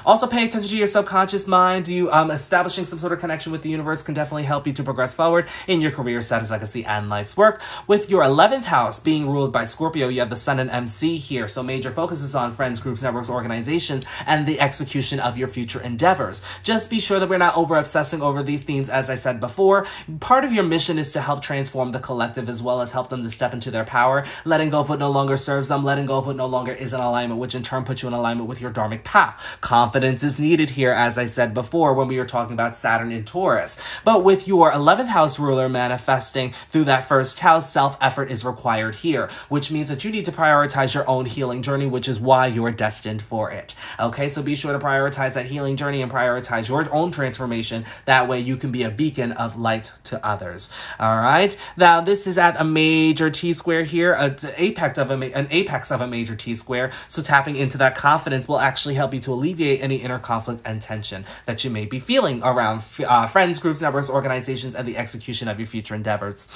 [SPEAKER 1] Also, paying attention to your subconscious mind. You establishing some sort of connection with the universe can definitely help you to progress forward in your career, status, legacy, and life's work. With your 11th house being ruled by Scorpio, you have the Sun and MC here. So major focus is on friends, groups, networks, organizations, and the execution of your future endeavors. Just be sure that we're not over-obsessing over these themes, as I said before. Part of your mission is to help transform the collective as well as help them to step into their power, letting go of what no longer serves them, letting go of what no longer is in alignment, which in turn puts you in alignment with your dharmic path. Confidence is needed here, as I said before when we were talking about Saturn in Taurus. But with your 11th house ruler manifesting through that first house, self-effort is required here, which means that you need to prioritize your own healing journey, which is why you are destined for it. Okay, so be sure to prioritize that healing journey and prioritize your own transformation. That way you can be a beacon of light to others. All right, now this is at a major T-square here, an apex of a major T-square, so tapping into that confidence will actually help you to alleviate any inner conflict and tension that you may be feeling around friends, groups, networks, organizations, and the execution of your future endeavors.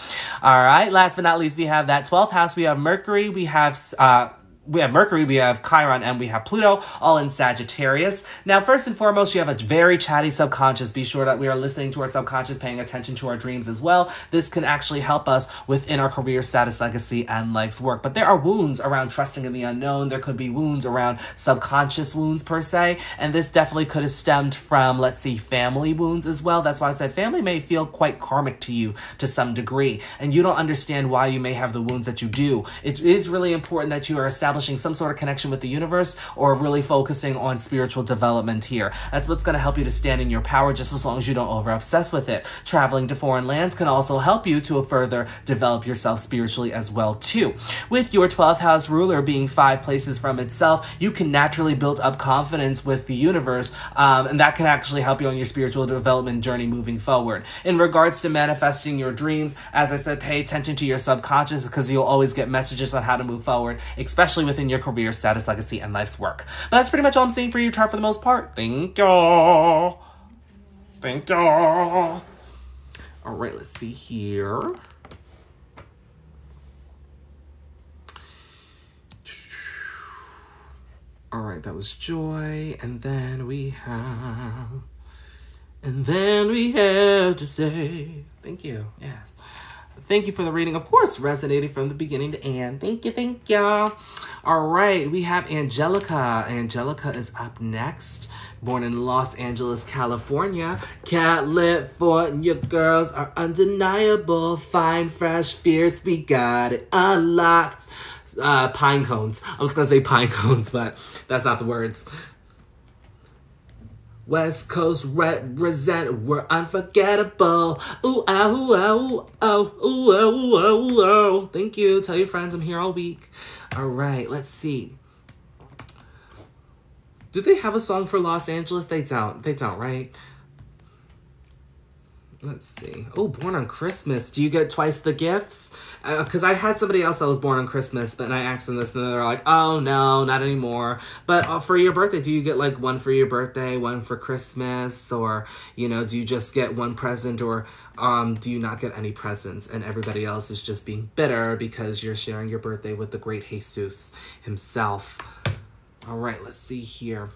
[SPEAKER 1] All right, last but not least, we have that 12th house. We have Mercury, we have Chiron, and we have Pluto, all in Sagittarius. Now, first and foremost, you have a very chatty subconscious. Be sure that we are listening to our subconscious, paying attention to our dreams as well. This can actually help us within our career, status, legacy, and life's work. But there are wounds around trusting in the unknown. There could be wounds around subconscious wounds per se, and this definitely could have stemmed from, let's see, family wounds as well. That's why I said family may feel quite karmic to you to some degree, and you don't understand why you may have the wounds that you do. It is really important that you are establishing some sort of connection with the universe or really focusing on spiritual development here. That's what's going to help you to stand in your power, just as long as you don't over-obsess with it. Traveling to foreign lands can also help you to further develop yourself spiritually as well too. With your 12th house ruler being 5 places from itself, you can naturally build up confidence with the universe, and that can actually help you on your spiritual development journey moving forward. In regards to manifesting your dreams, as I said, pay attention to your subconscious, because you'll always get messages on how to move forward, especially within your career, status, legacy, and life's work. But that's pretty much all I'm seeing for your chart for the most part. Thank y'all. Thank y'all. All right, let's see here. All right, that was Joy. And then we have to say, thank you. Yes. Thank you for the reading. Of course, resonating from the beginning to end. Thank you. All right, we have Angelica. Angelica is up next. Born in Los Angeles, California. California girls are undeniable. Fine, fresh, fierce. We got it unlocked. Pine cones. I was going to say pine cones, but that's not the words. West Coast represent, we're unforgettable. Ooh, ah, ooh, ah, ooh, oh, ooh, ah, ooh, ah, ooh, oh. Thank you. Tell your friends I'm here all week. All right, let's see. Do they have a song for Los Angeles? They don't, right? Let's see. Oh, Born on Christmas. Do you get twice the gifts? Because I had somebody else that was born on Christmas, but I asked them this, and they're like, oh, no, not anymore. But for your birthday, do you get, like, one for your birthday, one for Christmas? Or, you know, do you just get one present? Or do you not get any presents? And everybody else is just being bitter because you're sharing your birthday with the great Jesus himself. All right, let's see here.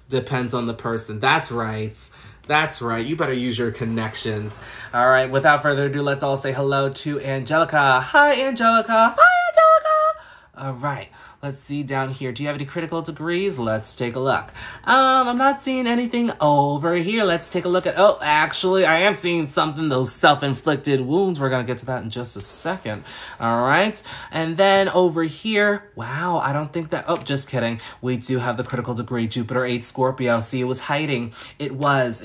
[SPEAKER 1] Depends on the person. That's right. That's right. You better use your connections. All right. Without further ado, let's all say hello to Angelica. Hi, Angelica. Hi, Angelica. All right. Let's see down here. Do you have any critical degrees? Let's take a look. I'm not seeing anything over here. Let's take a look at, oh, actually, I am seeing something, those self-inflicted wounds. We're going to get to that in just a second. All right. And then over here, wow, I don't think that, oh, just kidding. We do have the critical degree, Jupiter 8 Scorpio. See, it was hiding. It was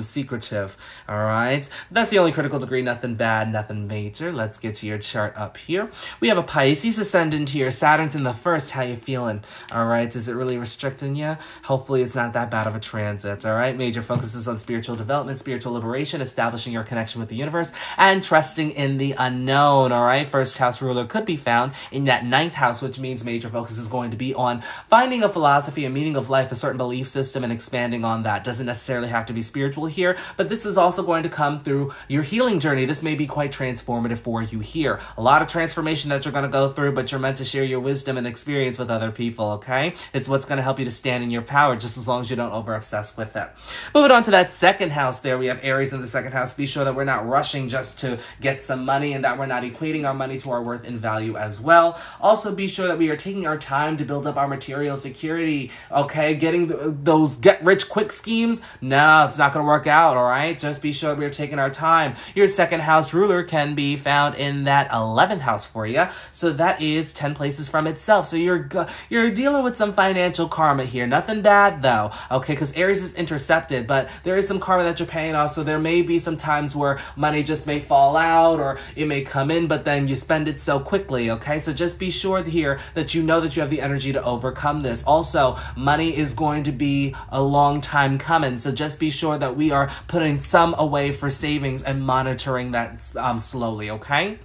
[SPEAKER 1] secretive. All right. That's the only critical degree, nothing bad, nothing major. Let's get to your chart up here. We have a Pisces ascendant here. Saturn's in the first. How you feeling? All right. Is it really restricting you? Hopefully it's not that bad of a transit. All right. Major focuses on spiritual development, spiritual liberation, establishing your connection with the universe, and trusting in the unknown. All right. First house ruler could be found in that 9th house, which means major focus is going to be on finding a philosophy, a meaning of life, a certain belief system, and expanding on that. Doesn't necessarily have to be spiritual here, but this is also going to come through your healing journey. This may be quite transformative for you here. A lot of transformation that you're going to go through, but you're meant to share your wisdom and experience with other people, okay? It's what's going to help you to stand in your power, just as long as you don't over-obsess with it. Moving on to that 2nd house there, we have Aries in the 2nd house. Be sure that we're not rushing just to get some money and that we're not equating our money to our worth and value as well. Also, be sure that we are taking our time to build up our material security, okay? Getting those get-rich-quick schemes, no, it's not going to work out, all right? Just be sure that we are taking our time. Your 2nd house ruler can be found in that 11th house for you, so that is 10 places places from itself. So you're dealing with some financial karma here. Nothing bad though, okay? Because Aries is intercepted, but there is some karma that you're paying off. So there may be some times where money just may fall out or it may come in, but then you spend it so quickly, okay? So just be sure here that you know that you have the energy to overcome this. Also, money is going to be a long time coming. So just be sure that we are putting some away for savings and monitoring that slowly, okay?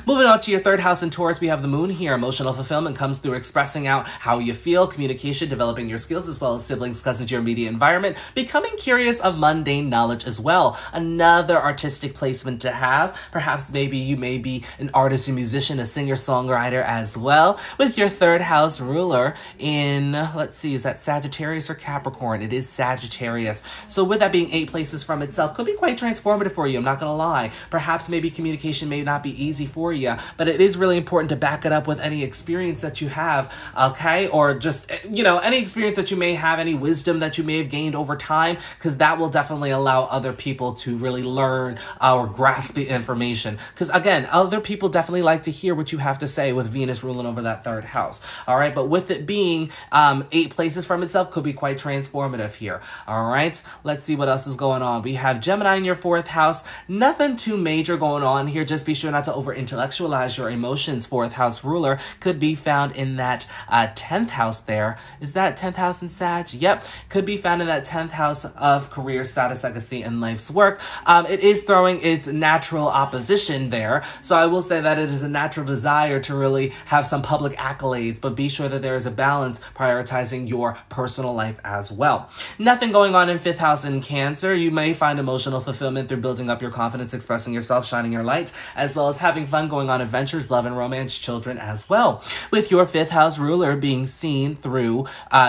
[SPEAKER 1] Moving on to your third house in Taurus, we have the moon here. Emotional fulfillment comes through expressing out how you feel, communication, developing your skills, as well as siblings, cousins, your immediate environment, becoming curious of mundane knowledge as well. Another artistic placement to have. Perhaps maybe you may be an artist, a musician, a singer-songwriter as well. With your third house ruler in, let's see, is that Sagittarius or Capricorn? It is Sagittarius. So with that being 8 places from itself, could be quite transformative for you. I'm not going to lie. Perhaps maybe communication may not be easy for you, but it is really important to back it up with any experience that you have, okay? Or just, you know, any experience that you may have, any wisdom that you may have gained over time, because that will definitely allow other people to really learn or grasp the information. Because again, other people definitely like to hear what you have to say with Venus ruling over that third house, all right? But with it being 8 places from itself, could be quite transformative here, all right? Let's see what else is going on. We have Gemini in your 4th house. Nothing too major going on here. Just be sure not to over-intellectualize your emotions. 4th house ruler could be found in that 10th house there. Is that 10th house in Sag? Yep. Could be found in that 10th house of career, status, legacy, and life's work. It is throwing its natural opposition there. So I will say that it is a natural desire to really have some public accolades, but be sure that there is a balance prioritizing your personal life as well. Nothing going on in 5th house in Cancer. You may find emotional fulfillment through building up your confidence, expressing yourself, shining your light, as well as having fun going on adventures, love and romance, children as well. With your 5th house ruler being seen through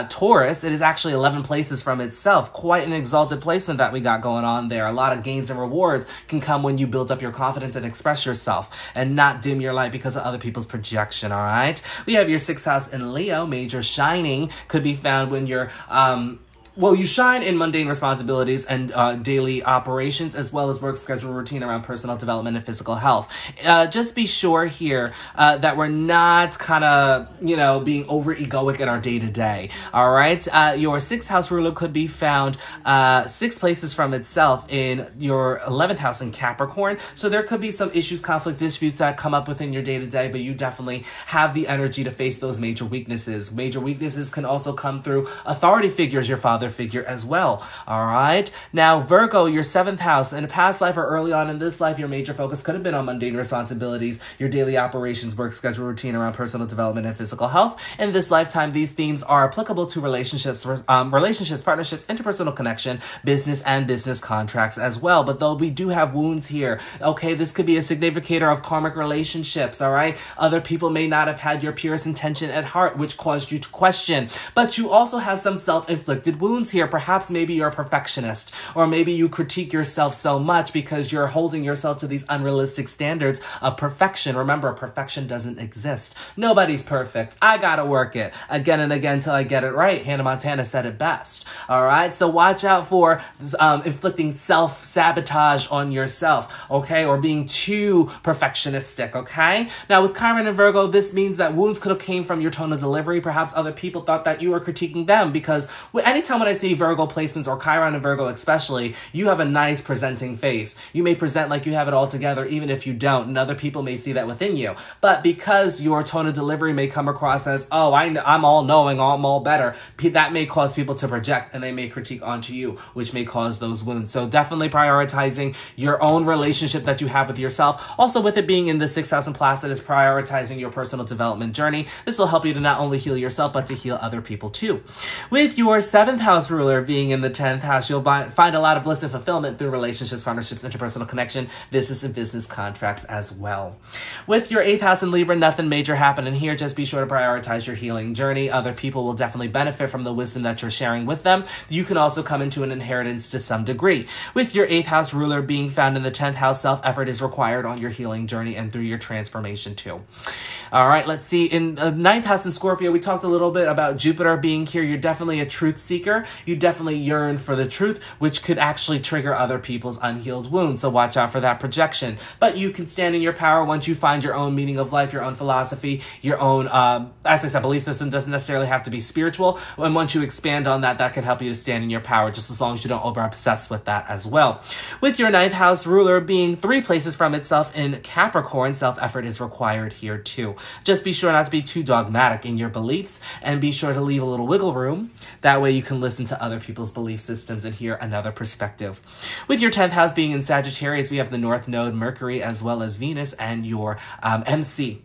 [SPEAKER 1] Taurus, it is actually 11 places from itself. Quite an exalted placement that we got going on there. A lot of gains and rewards can come when you build up your confidence and express yourself and not dim your light because of other people's projection, all right? We have your 6th house in Leo. Major shining could be found when you're well, you shine in mundane responsibilities and daily operations, as well as work schedule routine around personal development and physical health. Just be sure here that we're not kind of, you know, being over egoic in our day-to-day, all right? Your 6th house ruler could be found 6 places from itself in your 11th house in Capricorn. So there could be some issues, conflict, disputes that come up within your day-to-day, but you definitely have the energy to face those major weaknesses. Major weaknesses can also come through authority figures, your father figure as well, all right? Now, Virgo, your 7th house, in a past life or early on in this life, your major focus could have been on mundane responsibilities, your daily operations, work schedule routine around personal development and physical health. In this lifetime, these themes are applicable to relationships, partnerships, interpersonal connection, business, and business contracts as well. But though we do have wounds here, okay, this could be a significator of karmic relationships, all right? Other people may not have had your purest intention at heart, which caused you to question, but you also have some self-inflicted wounds here. Perhaps maybe you're a perfectionist, or maybe you critique yourself so much because you're holding yourself to these unrealistic standards of perfection. Remember, perfection doesn't exist. Nobody's perfect. I gotta work it again and again till I get it right. Hannah Montana said it best. All right, so watch out for inflicting self-sabotage on yourself, okay, or being too perfectionistic, okay? Now, with Chiron and Virgo, this means that wounds could have came from your tone of delivery. Perhaps other people thought that you were critiquing them, because anytime when I see Virgo placements, or Chiron and Virgo especially, you have a nice presenting face. You may present like you have it all together, even if you don't, and other people may see that within you. But because your tone of delivery may come across as, oh, I'm all knowing, I'm all better, that may cause people to project, and they may critique onto you, which may cause those wounds. So definitely prioritizing your own relationship that you have with yourself. Also, with it being in the 6th house in Placidus, prioritizing your personal development journey. This will help you to not only heal yourself, but to heal other people too. With your 7th house ruler being in the 10th house, you'll find a lot of bliss and fulfillment through relationships, partnerships, interpersonal connection, business and business contracts as well. With your 8th house in Libra, nothing major happening here. Just be sure to prioritize your healing journey. Other people will definitely benefit from the wisdom that you're sharing with them. You can also come into an inheritance to some degree. With your 8th house ruler being found in the 10th house, self-effort is required on your healing journey and through your transformation too. All right, let's see. In the 9th house in Scorpio, we talked a little bit about Jupiter being here. You're definitely a truth seeker. here, you definitely yearn for the truth, which could actually trigger other people's unhealed wounds. So watch out for that projection. But you can stand in your power once you find your own meaning of life, your own philosophy, your own, as I said, belief system doesn't necessarily have to be spiritual. And once you expand on that, that can help you to stand in your power, just as long as you don't over-obsess with that as well. With your ninth house ruler being 3 places from itself in Capricorn, self-effort is required here too. Just be sure not to be too dogmatic in your beliefs, and be sure to leave a little wiggle room. That way you can listen to other people's belief systems and hear another perspective. With your 10th house being in Sagittarius, we have the North Node, Mercury, as well as Venus, and your MC.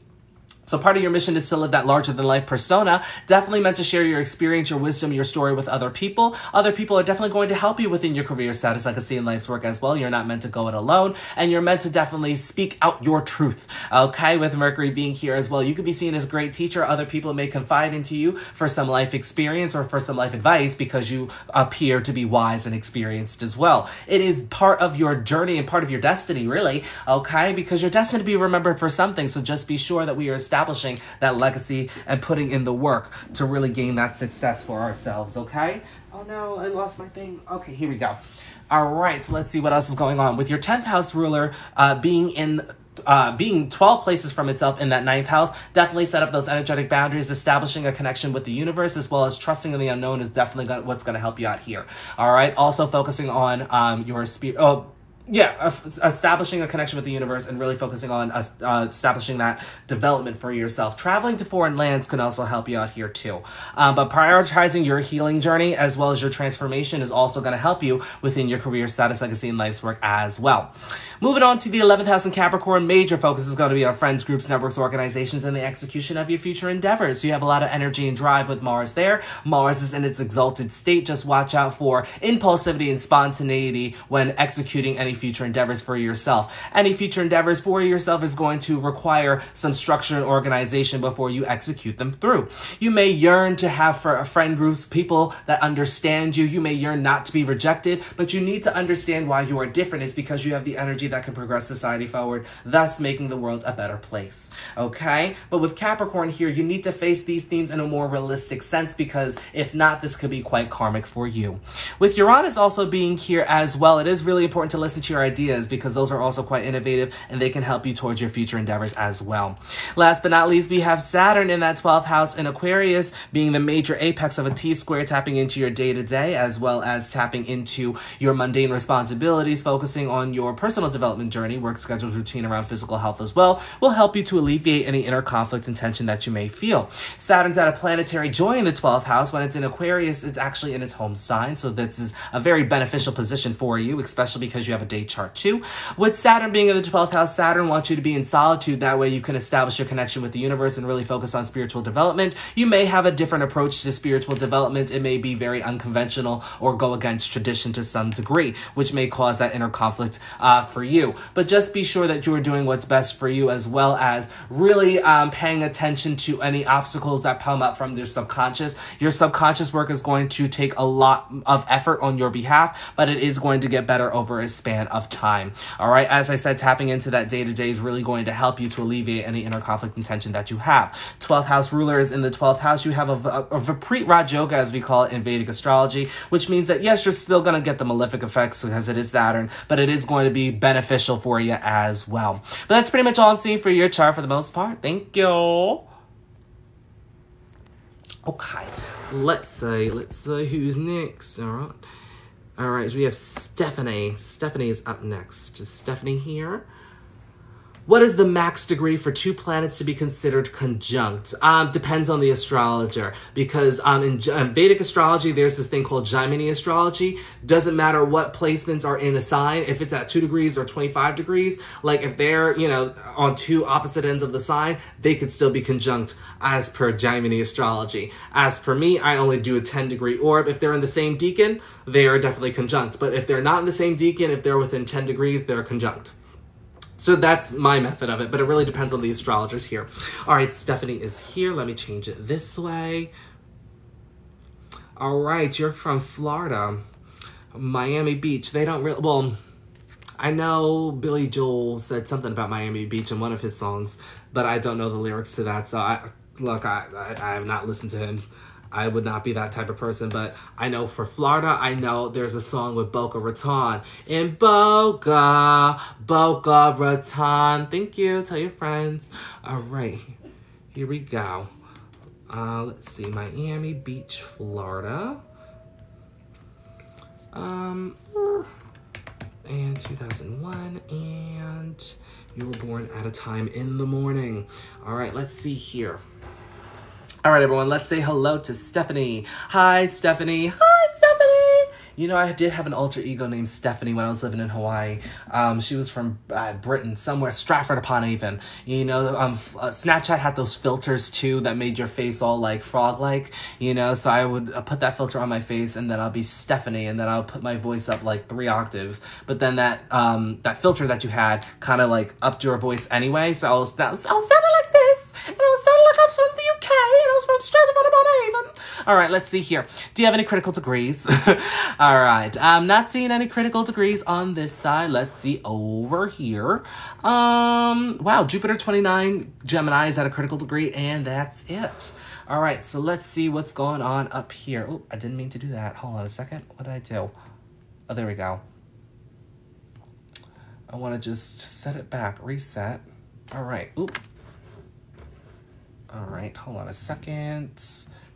[SPEAKER 1] So part of your mission is to live that larger-than-life persona. Definitely meant to share your experience, your wisdom, your story with other people. Other people are definitely going to help you within your career, status, legacy, and life's work as well. You're not meant to go it alone, and you're meant to definitely speak out your truth, okay? With Mercury being here as well, you could be seen as a great teacher. Other people may confide into you for some life experience or for some life advice because you appear to be wise and experienced as well. It is part of your journey and part of your destiny, really, okay? Because you're destined to be remembered for something, so just be sure that we are establishing that legacy and putting in the work to really gain that success for ourselves, okay? Oh no, I lost my thing. Okay, here we go. All right, so let's see what else is going on. With your 10th house ruler being 12 places from itself in that 9th house, definitely set up those energetic boundaries. Establishing a connection with the universe as well as trusting in the unknown is definitely what's going to help you out here. All right, also focusing on your spirit. Establishing a connection with the universe and really focusing on establishing that development for yourself. Traveling to foreign lands can also help you out here too. But prioritizing your healing journey as well as your transformation is also going to help you within your career, status, legacy, and life's work as well. Moving on to the 11th house in Capricorn, major focus is going to be on friends, groups, networks, organizations, and the execution of your future endeavors. So you have a lot of energy and drive with Mars there. Mars is in its exalted state. Just watch out for impulsivity and spontaneity when executing any future endeavors for yourself. Any future endeavors for yourself is going to require some structure and organization before you execute them through. You may yearn to have for friend groups, people that understand you. You may yearn not to be rejected, but you need to understand why you are different. It's because you have the energy that can progress society forward, thus making the world a better place. Okay? But with Capricorn here, you need to face these themes in a more realistic sense, because if not, this could be quite karmic for you. With Uranus also being here as well, it is really important to listen to your ideas, because those are also quite innovative and they can help you towards your future endeavors as well. Last but not least, we have Saturn in that 12th house in Aquarius, being the major apex of a T-square, tapping into your day-to-day as well as tapping into your mundane responsibilities, focusing on your personal development journey, work schedules, routine around physical health as well, will help you to alleviate any inner conflict and tension that you may feel. Saturn's at a planetary joy in the 12th house. When it's in Aquarius, it's actually in its home sign, so this is a very beneficial position for you, especially because you have a day chart too. With Saturn being in the 12th house, Saturn wants you to be in solitude. That way you can establish your connection with the universe and really focus on spiritual development. You may have a different approach to spiritual development. It may be very unconventional or go against tradition to some degree, which may cause that inner conflict for you. But just be sure that you are doing what's best for you, as well as really paying attention to any obstacles that come up from your subconscious. Your subconscious work is going to take a lot of effort on your behalf, but it is going to get better over a span of time. All right, as I said, tapping into that day-to-day is really going to help you to alleviate any inner conflict and tension that you have. 12th house ruler is in the 12th house. You have a Viprit Raj Yoga, as we call it in Vedic astrology, which means that yes, you're still going to get the malefic effects because it is Saturn, but it is going to be beneficial for you as well. But that's pretty much all I'm seeing for your chart for the most part. Thank you. Okay, let's see who's next. All right, so we have Stephanie. Stephanie is up next. Is Stephanie here? What is the max degree for 2 planets to be considered conjunct? Depends on the astrologer, because in Vedic astrology, there's this thing called Gemini astrology. Doesn't matter what placements are in a sign, if it's at 2 degrees or 25 degrees, like if they're, on 2 opposite ends of the sign, they could still be conjunct as per Gemini astrology. As per me, I only do a 10-degree orb. If they're in the same decan, they are definitely conjunct. But if they're not in the same decan, if they're within 10 degrees, they're conjunct. So that's my method of it, but it really depends on the astrologers here. All right, Stephanie is here. Let me change it this way. All right, you're from Florida. Miami Beach. They don't really, well, I know Billy Joel said something about Miami Beach in one of his songs, but I don't know the lyrics to that. So I have not listened to him I would not be that type of person, but I know for Florida, I know there's a song with Boca Raton. In Boca Raton. Thank you. Tell your friends. All right. Here we go. Let's see. Miami Beach, Florida. And 2001. And you were born at a time in the morning. All right. Let's see here. All right, everyone, let's say hello to Stephanie. Hi, Stephanie. Hi, Stephanie. You know, I did have an alter ego named Stephanie when I was living in Hawaii. She was from Britain, somewhere, Stratford-upon-Avon. You know, Snapchat had those filters, too, that made your face all, like, frog-like. You know, so I would put that filter on my face, and then I'll be Stephanie, and then I'll put my voice up, like, 3 octaves. But then that filter that you had kind of, like, upped your voice anyway, so I was sounding like this. And I was sounding like I was from the UK, and I was from Stratford-upon-Avon. All right, let's see here. Do you have any critical degrees? All right, I'm not seeing any critical degrees on this side. Let's see over here. Wow, Jupiter 29, Gemini is at a critical degree, and that's it. All right, so let's see what's going on up here. Oh, I didn't mean to do that. Hold on a second. What did I do? Oh, there we go. I want to just set it back, reset. All right, oop. All right, hold on a second,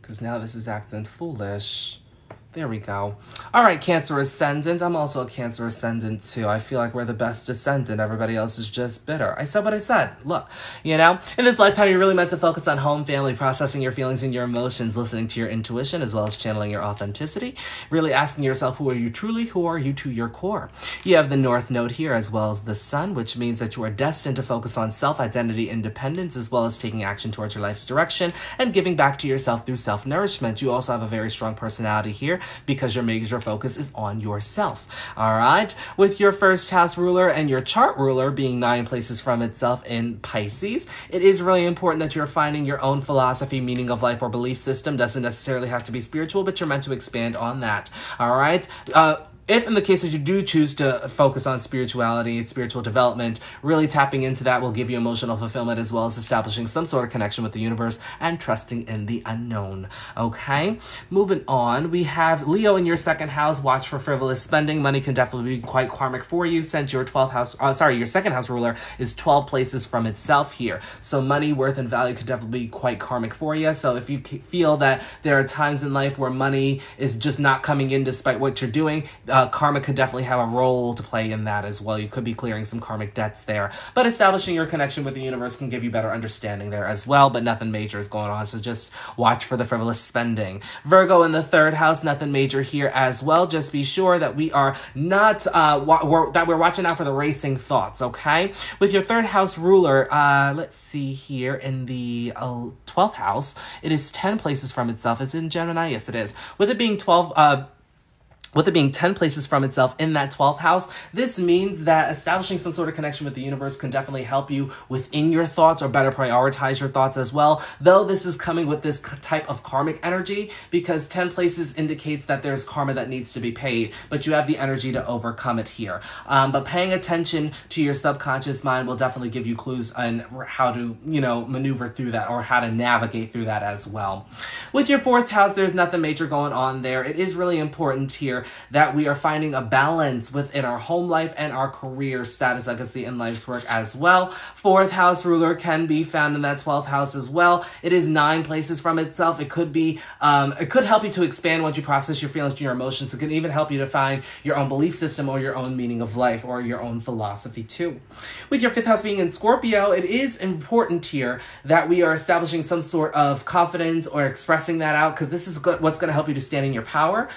[SPEAKER 1] because now this is acting foolish. There we go. All right, Cancer Ascendant. I'm also a Cancer Ascendant, too. I feel like we're the best Ascendant. Everybody else is just bitter. I said what I said. Look, you know, in this lifetime, you're really meant to focus on home, family, processing your feelings and your emotions, listening to your intuition, as well as channeling your authenticity, really asking yourself, who are you truly? Who are you to your core? You have the North Node here, as well as the Sun, which means that you are destined to focus on self-identity, independence, as well as taking action towards your life's direction and giving back to yourself through self-nourishment. You also have a very strong personality here, because your major focus is on yourself. All right. With your first house ruler and your chart ruler being 9 places from itself in Pisces, it is really important that you're finding your own philosophy, meaning of life, or belief system. Doesn't necessarily have to be spiritual, but you're meant to expand on that. All right. If in the cases you do choose to focus on spirituality and spiritual development, really tapping into that will give you emotional fulfillment, as well as establishing some sort of connection with the universe and trusting in the unknown. Okay, moving on, we have Leo in your second house. Watch for frivolous spending. Money can definitely be quite karmic for you, since your 12th house, your second house ruler is 12 places from itself here. So money, worth, and value could definitely be quite karmic for you. So if you feel that there are times in life where money is just not coming in despite what you're doing, karma could definitely have a role to play in that as well. You could be clearing some karmic debts there. But establishing your connection with the universe can give you better understanding there as well, but nothing major is going on, so just watch for the frivolous spending. Virgo in the third house, nothing major here as well. Just be sure that we are not, we're watching out for the racing thoughts, okay? With your third house ruler, let's see here, in the 12th house, it is 10 places from itself. It's in Gemini, yes it is. With it being 10 places from itself in that 12th house, this means that establishing some sort of connection with the universe can definitely help you within your thoughts, or better prioritize your thoughts as well. Though this is coming with this type of karmic energy, because 10 places indicates that there's karma that needs to be paid, but you have the energy to overcome it here. But paying attention to your subconscious mind will definitely give you clues on how to, you know, maneuver through that, or how to navigate through that as well. With your 4th house, there's nothing major going on there. It is really important here that we are finding a balance within our home life and our career status, legacy, and life's work as well. 4th house ruler can be found in that 12th house as well. It is 9 places from itself. It could be, it could help you to expand once you process your feelings and your emotions. It can even help you to find your own belief system, or your own meaning of life, or your own philosophy too. With your 5th house being in Scorpio, it is important here that we are establishing some sort of confidence, or expressing that out, because this is what's going to help you to stand in your power.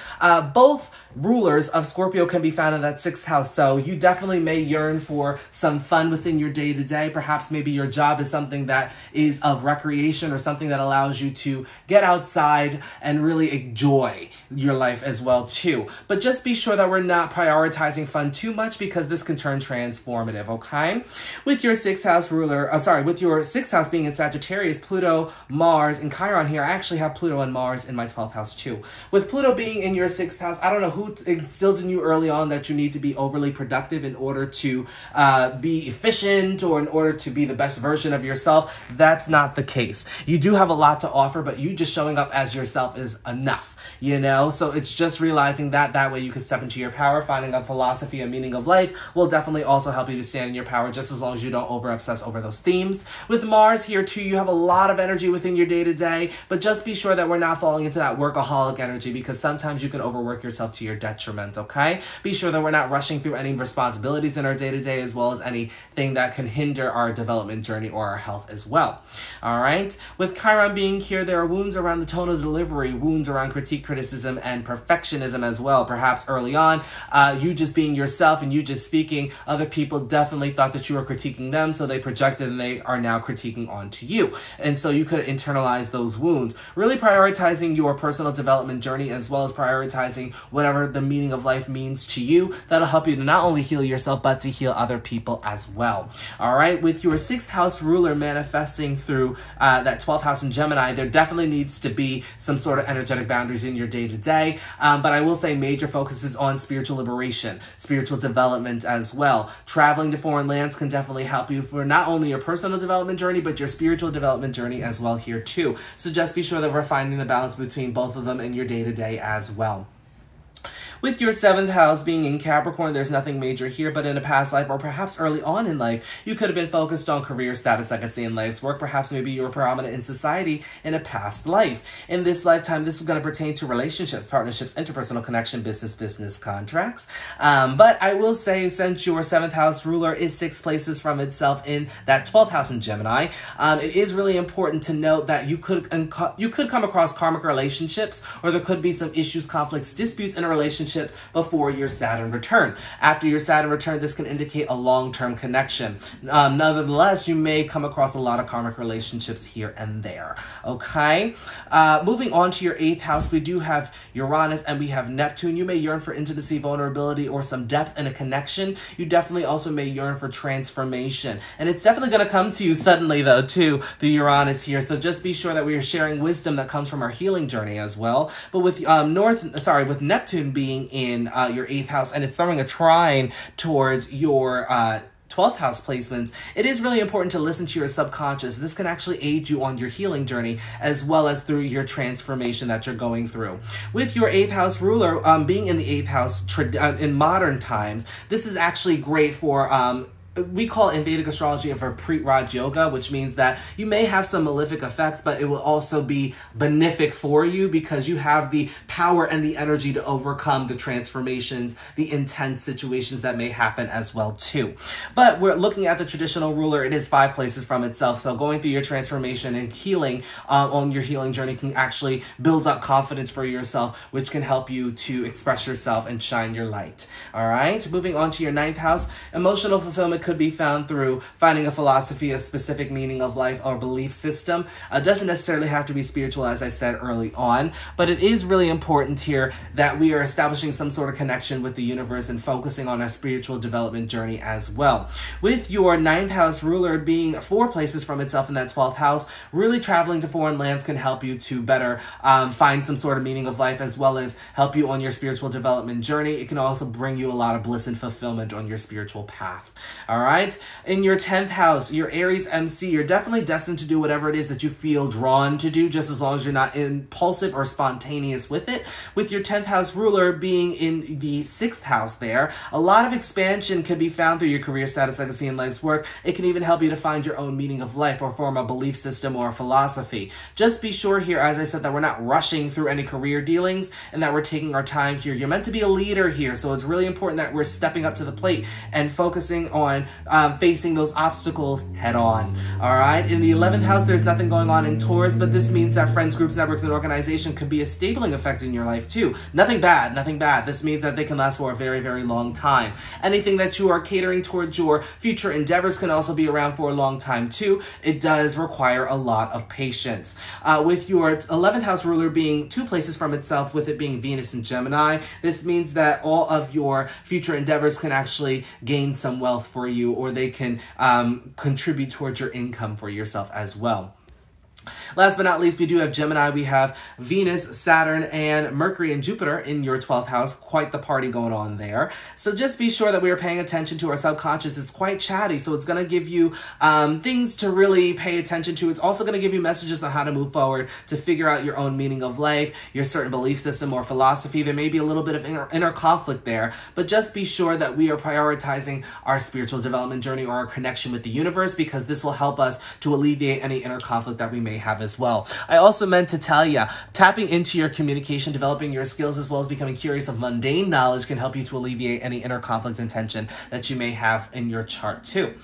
[SPEAKER 1] Both rulers of Scorpio can be found in that 6th house, so you definitely may yearn for some fun within your day-to-day. Perhaps maybe your job is something that is of recreation, or something that allows you to get outside and really enjoy your life as well too. But just be sure that we're not prioritizing fun too much, because this can turn transformative, okay? With your 6th house ruler, with your 6th house being in Sagittarius, Pluto, Mars, and Chiron here, I actually have Pluto and Mars in my 12th house too. With Pluto being in your 6th house, I don't know who who instilled in you early on that you need to be overly productive in order to be efficient or in order to be the best version of yourself. That's not the case. You do have a lot to offer, but you just showing up as yourself is enough, you know? So it's just realizing that way you can step into your power. Finding a philosophy and meaning of life will definitely also help you to stand in your power, just as long as you don't over obsess over those themes. With Mars here too, you have a lot of energy within your day-to-day, but just be sure that we're not falling into that workaholic energy, because sometimes you can overwork yourself to your detriment, okay? Be sure that we're not rushing through any responsibilities in our day-to-day, as well as anything that can hinder our development journey or our health as well. All right? With Chiron being here, there are wounds around the tone of delivery, wounds around critique, criticism, and perfectionism as well. Perhaps early on, you just being yourself and you just speaking, other people definitely thought that you were critiquing them, so they projected and they are now critiquing onto you. And so you could internalize those wounds. Really prioritizing your personal development journey, as well as prioritizing whatever the meaning of life means to you. That'll help you to not only heal yourself, but to heal other people as well. All right, with your 6th house ruler manifesting through that 12th house in Gemini, there definitely needs to be some sort of energetic boundaries in your day-to-day. But I will say major focus is on spiritual liberation, spiritual development as well. Traveling to foreign lands can definitely help you for not only your personal development journey, but your spiritual development journey as well here too. So just be sure that we're finding the balance between both of them in your day-to-day as well. With your 7th house being in Capricorn, there's nothing major here, but in a past life or perhaps early on in life, you could have been focused on career status, like I say, in life's work. Perhaps maybe you were prominent in society in a past life. In this lifetime, this is going to pertain to relationships, partnerships, interpersonal connection, business contracts. But I will say, since your 7th house ruler is 6 places from itself in that 12th house in Gemini, it is really important to note that you could come across karmic relationships, or there could be some issues, conflicts, disputes in a relationship before your Saturn return. After your Saturn return, this can indicate a long-term connection. Nonetheless, you may come across a lot of karmic relationships here and there. Okay? Moving on to your 8th house, we do have Uranus and we have Neptune. You may yearn for intimacy, vulnerability, or some depth in a connection. You definitely also may yearn for transformation. And it's definitely going to come to you suddenly, though, too, the Uranus here. So just be sure that we are sharing wisdom that comes from our healing journey as well. But with with Neptune being in your 8th house, and it's throwing a trine towards your 12th house placements, it is really important to listen to your subconscious. This can actually aid you on your healing journey, as well as through your transformation that you're going through. With your 8th house ruler being in the 8th house in modern times, this is actually great for we call it in Vedic astrology for Pre-Raj Yoga, which means that you may have some malefic effects, but it will also be benefic for you, because you have the power and the energy to overcome the transformations, the intense situations that may happen as well too. But we're looking at the traditional ruler. It is 5 places from itself, so going through your transformation and healing on your healing journey can actually build up confidence for yourself, which can help you to express yourself and shine your light. All right, moving on to your 9th house, emotional fulfillment could be found through finding a philosophy, a specific meaning of life, or belief system. It doesn't necessarily have to be spiritual, as I said early on, but it is really important here that we are establishing some sort of connection with the universe and focusing on a spiritual development journey as well. With your 9th house ruler being 4 places from itself in that 12th house, really traveling to foreign lands can help you to better find some sort of meaning of life, as well as help you on your spiritual development journey. It can also bring you a lot of bliss and fulfillment on your spiritual path. All right. In your 10th house, your Aries MC, you're definitely destined to do whatever it is that you feel drawn to do, just as long as you're not impulsive or spontaneous with it. With your 10th house ruler being in the 6th house there, a lot of expansion can be found through your career status, legacy, and life's work. It can even help you to find your own meaning of life or form a belief system or a philosophy. Just be sure here, as I said, that we're not rushing through any career dealings and that we're taking our time here. You're meant to be a leader here, so it's really important that we're stepping up to the plate and focusing on facing those obstacles head on. All right. In the 11th house, there's nothing going on in Taurus, but this means that friends, groups, networks, and organization could be a stabilizing effect in your life too. Nothing bad, nothing bad. This means that they can last for a very, very long time. Anything that you are catering towards your future endeavors can also be around for a long time too. It does require a lot of patience. With your 11th house ruler being 2 places from itself, with it being Venus and Gemini, this means that all of your future endeavors can actually gain some wealth for you, or they can contribute towards your income for yourself as well. Last but not least, we do have Gemini. We have Venus, Saturn, and Mercury and Jupiter in your 12th house. Quite the party going on there. So just be sure that we are paying attention to our subconscious. It's quite chatty, so it's going to give you things to really pay attention to. It's also going to give you messages on how to move forward to figure out your own meaning of life, your certain belief system or philosophy. There may be a little bit of inner conflict there, but just be sure that we are prioritizing our spiritual development journey or our connection with the universe, because this will help us to alleviate any inner conflict that we may have as well. I also meant to tell you, tapping into your communication, developing your skills, as well as becoming curious of mundane knowledge can help you to alleviate any inner conflict and tension that you may have in your chart too.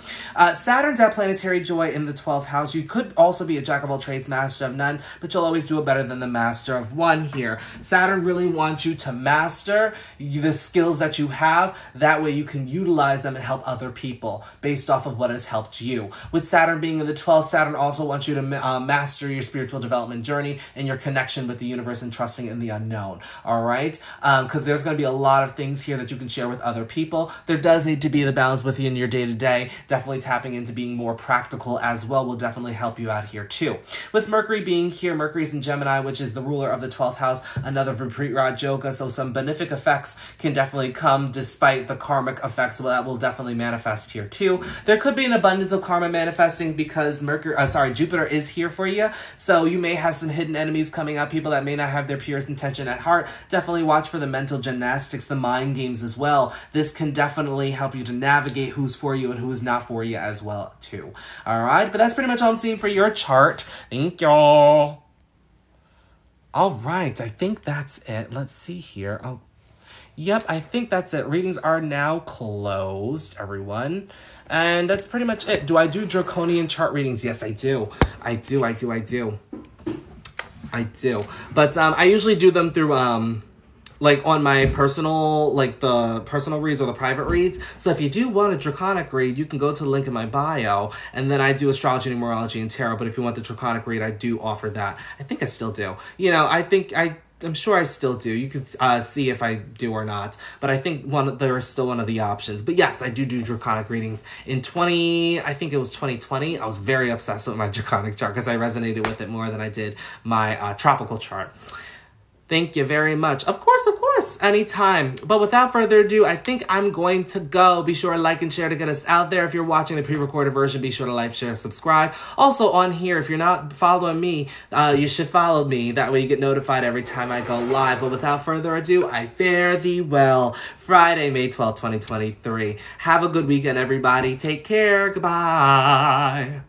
[SPEAKER 1] Saturn's at planetary joy in the 12th house. You could also be a jack of all trades, master of none, but you'll always do it better than the master of one here. Saturn really wants you to master the skills that you have. That way you can utilize them and help other people based off of what has helped you. With Saturn being in the 12th, Saturn also wants you to master your spiritual development journey and your connection with the universe and trusting in the unknown. All right? Because there's going to be a lot of things here that you can share with other people. There does need to be the balance within your day-to-day. Definitely tapping into being more practical as well will definitely help you out here too. With Mercury being here, Mercury's in Gemini, which is the ruler of the 12th house, another Vipreet Yoga, so some benefic effects can definitely come despite the karmic effects. Well, that will definitely manifest here too. There could be an abundance of karma manifesting because Jupiter is here for you. So you may have some hidden enemies coming up, people that may not have their purest intention at heart. Definitely watch for the mental gymnastics, the mind games as well. This can definitely help you to navigate who's for you and who is not for you as well too. All right, but that's pretty much all I'm seeing for your chart. Thank y'all. All right, I think that's it. Let's see here. Oh, yep, I think that's it. Readings are now closed, everyone. And that's pretty much it. Do I do draconian chart readings? Yes, I do. I do. But I usually do them through, like on my personal, like the personal reads or the private reads. So if you do want a draconic read, you can go to the link in my bio, and then I do astrology, numerology, and tarot. But if you want the draconic read, I do offer that. I think I still do. You know, I'm sure I still do. You can see if I do or not. But I think there is still one of the options. But yes, I do draconic readings. In I think it was 2020, I was very obsessed with my draconic chart because I resonated with it more than I did my tropical chart. Thank you very much. Of course, anytime. But without further ado, I think I'm going to go. Be sure to like and share to get us out there. If you're watching the pre-recorded version, be sure to like, share, subscribe. Also on here, if you're not following me, you should follow me. That way you get notified every time I go live. But without further ado, I fare thee well. Friday, May 12th, 2023. Have a good weekend, everybody. Take care. Goodbye.